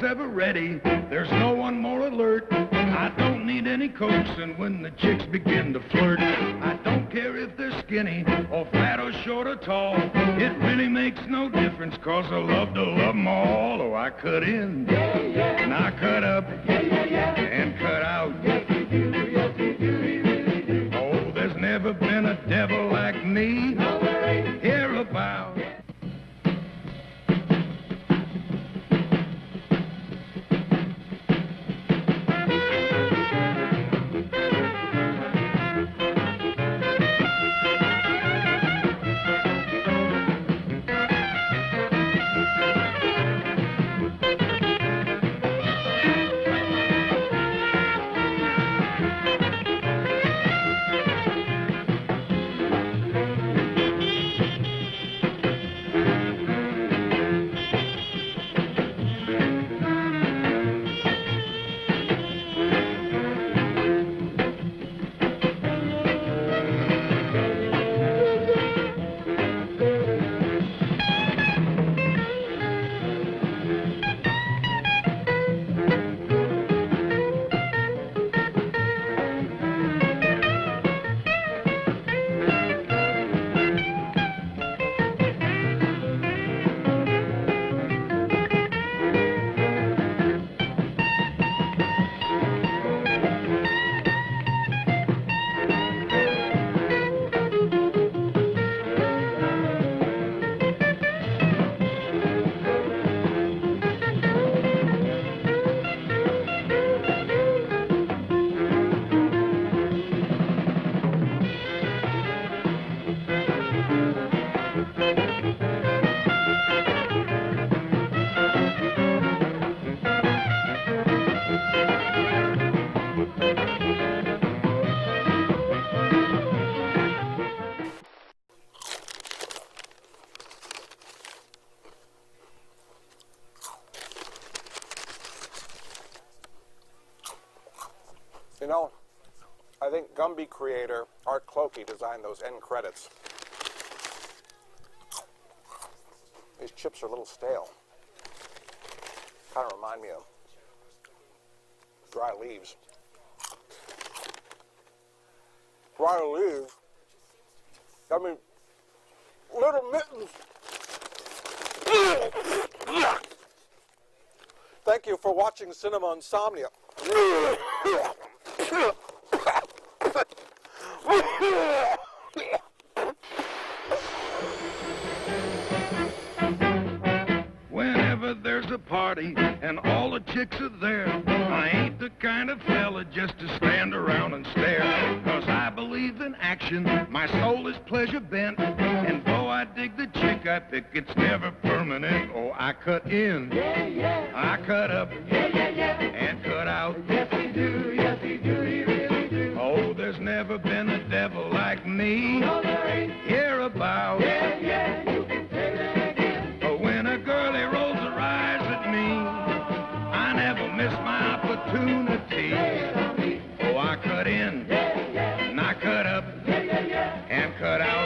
Ever ready, there's no one more alert. I don't need any coaxing when the chicks begin to flirt. I don't care if they're skinny or fat or short or tall. It really makes no difference, 'cause I love to love them all. Oh, I cut in, and I cut up, and cut out. Yes, he do, he really do. Oh, there's never been a devil like me. No, there ain't. Hereabout. You know, I think Gumby creator Art Clokey designed those end credits. These chips are a little stale. Kind of remind me of dry leaves. Dry leaves? I mean, little mittens. Thank you for watching Cinema Insomnia. Whenever there's a party and all the chicks are there, I ain't the kind of fella just to stand around and stare. 'Cause I believe in action, my soul is pleasure bent, and though I dig the chick I pick, it's never permanent. Oh, I cut in, I cut up, and cut out. Yes, he do, he really do. Oh, there's never been a devil like me. No, there ain't. Hereabout. You can say that again. Oh, when a girlie rolls her eyes at me, I never miss my opportunity. Oh, I cut in, and I cut up, and cut out.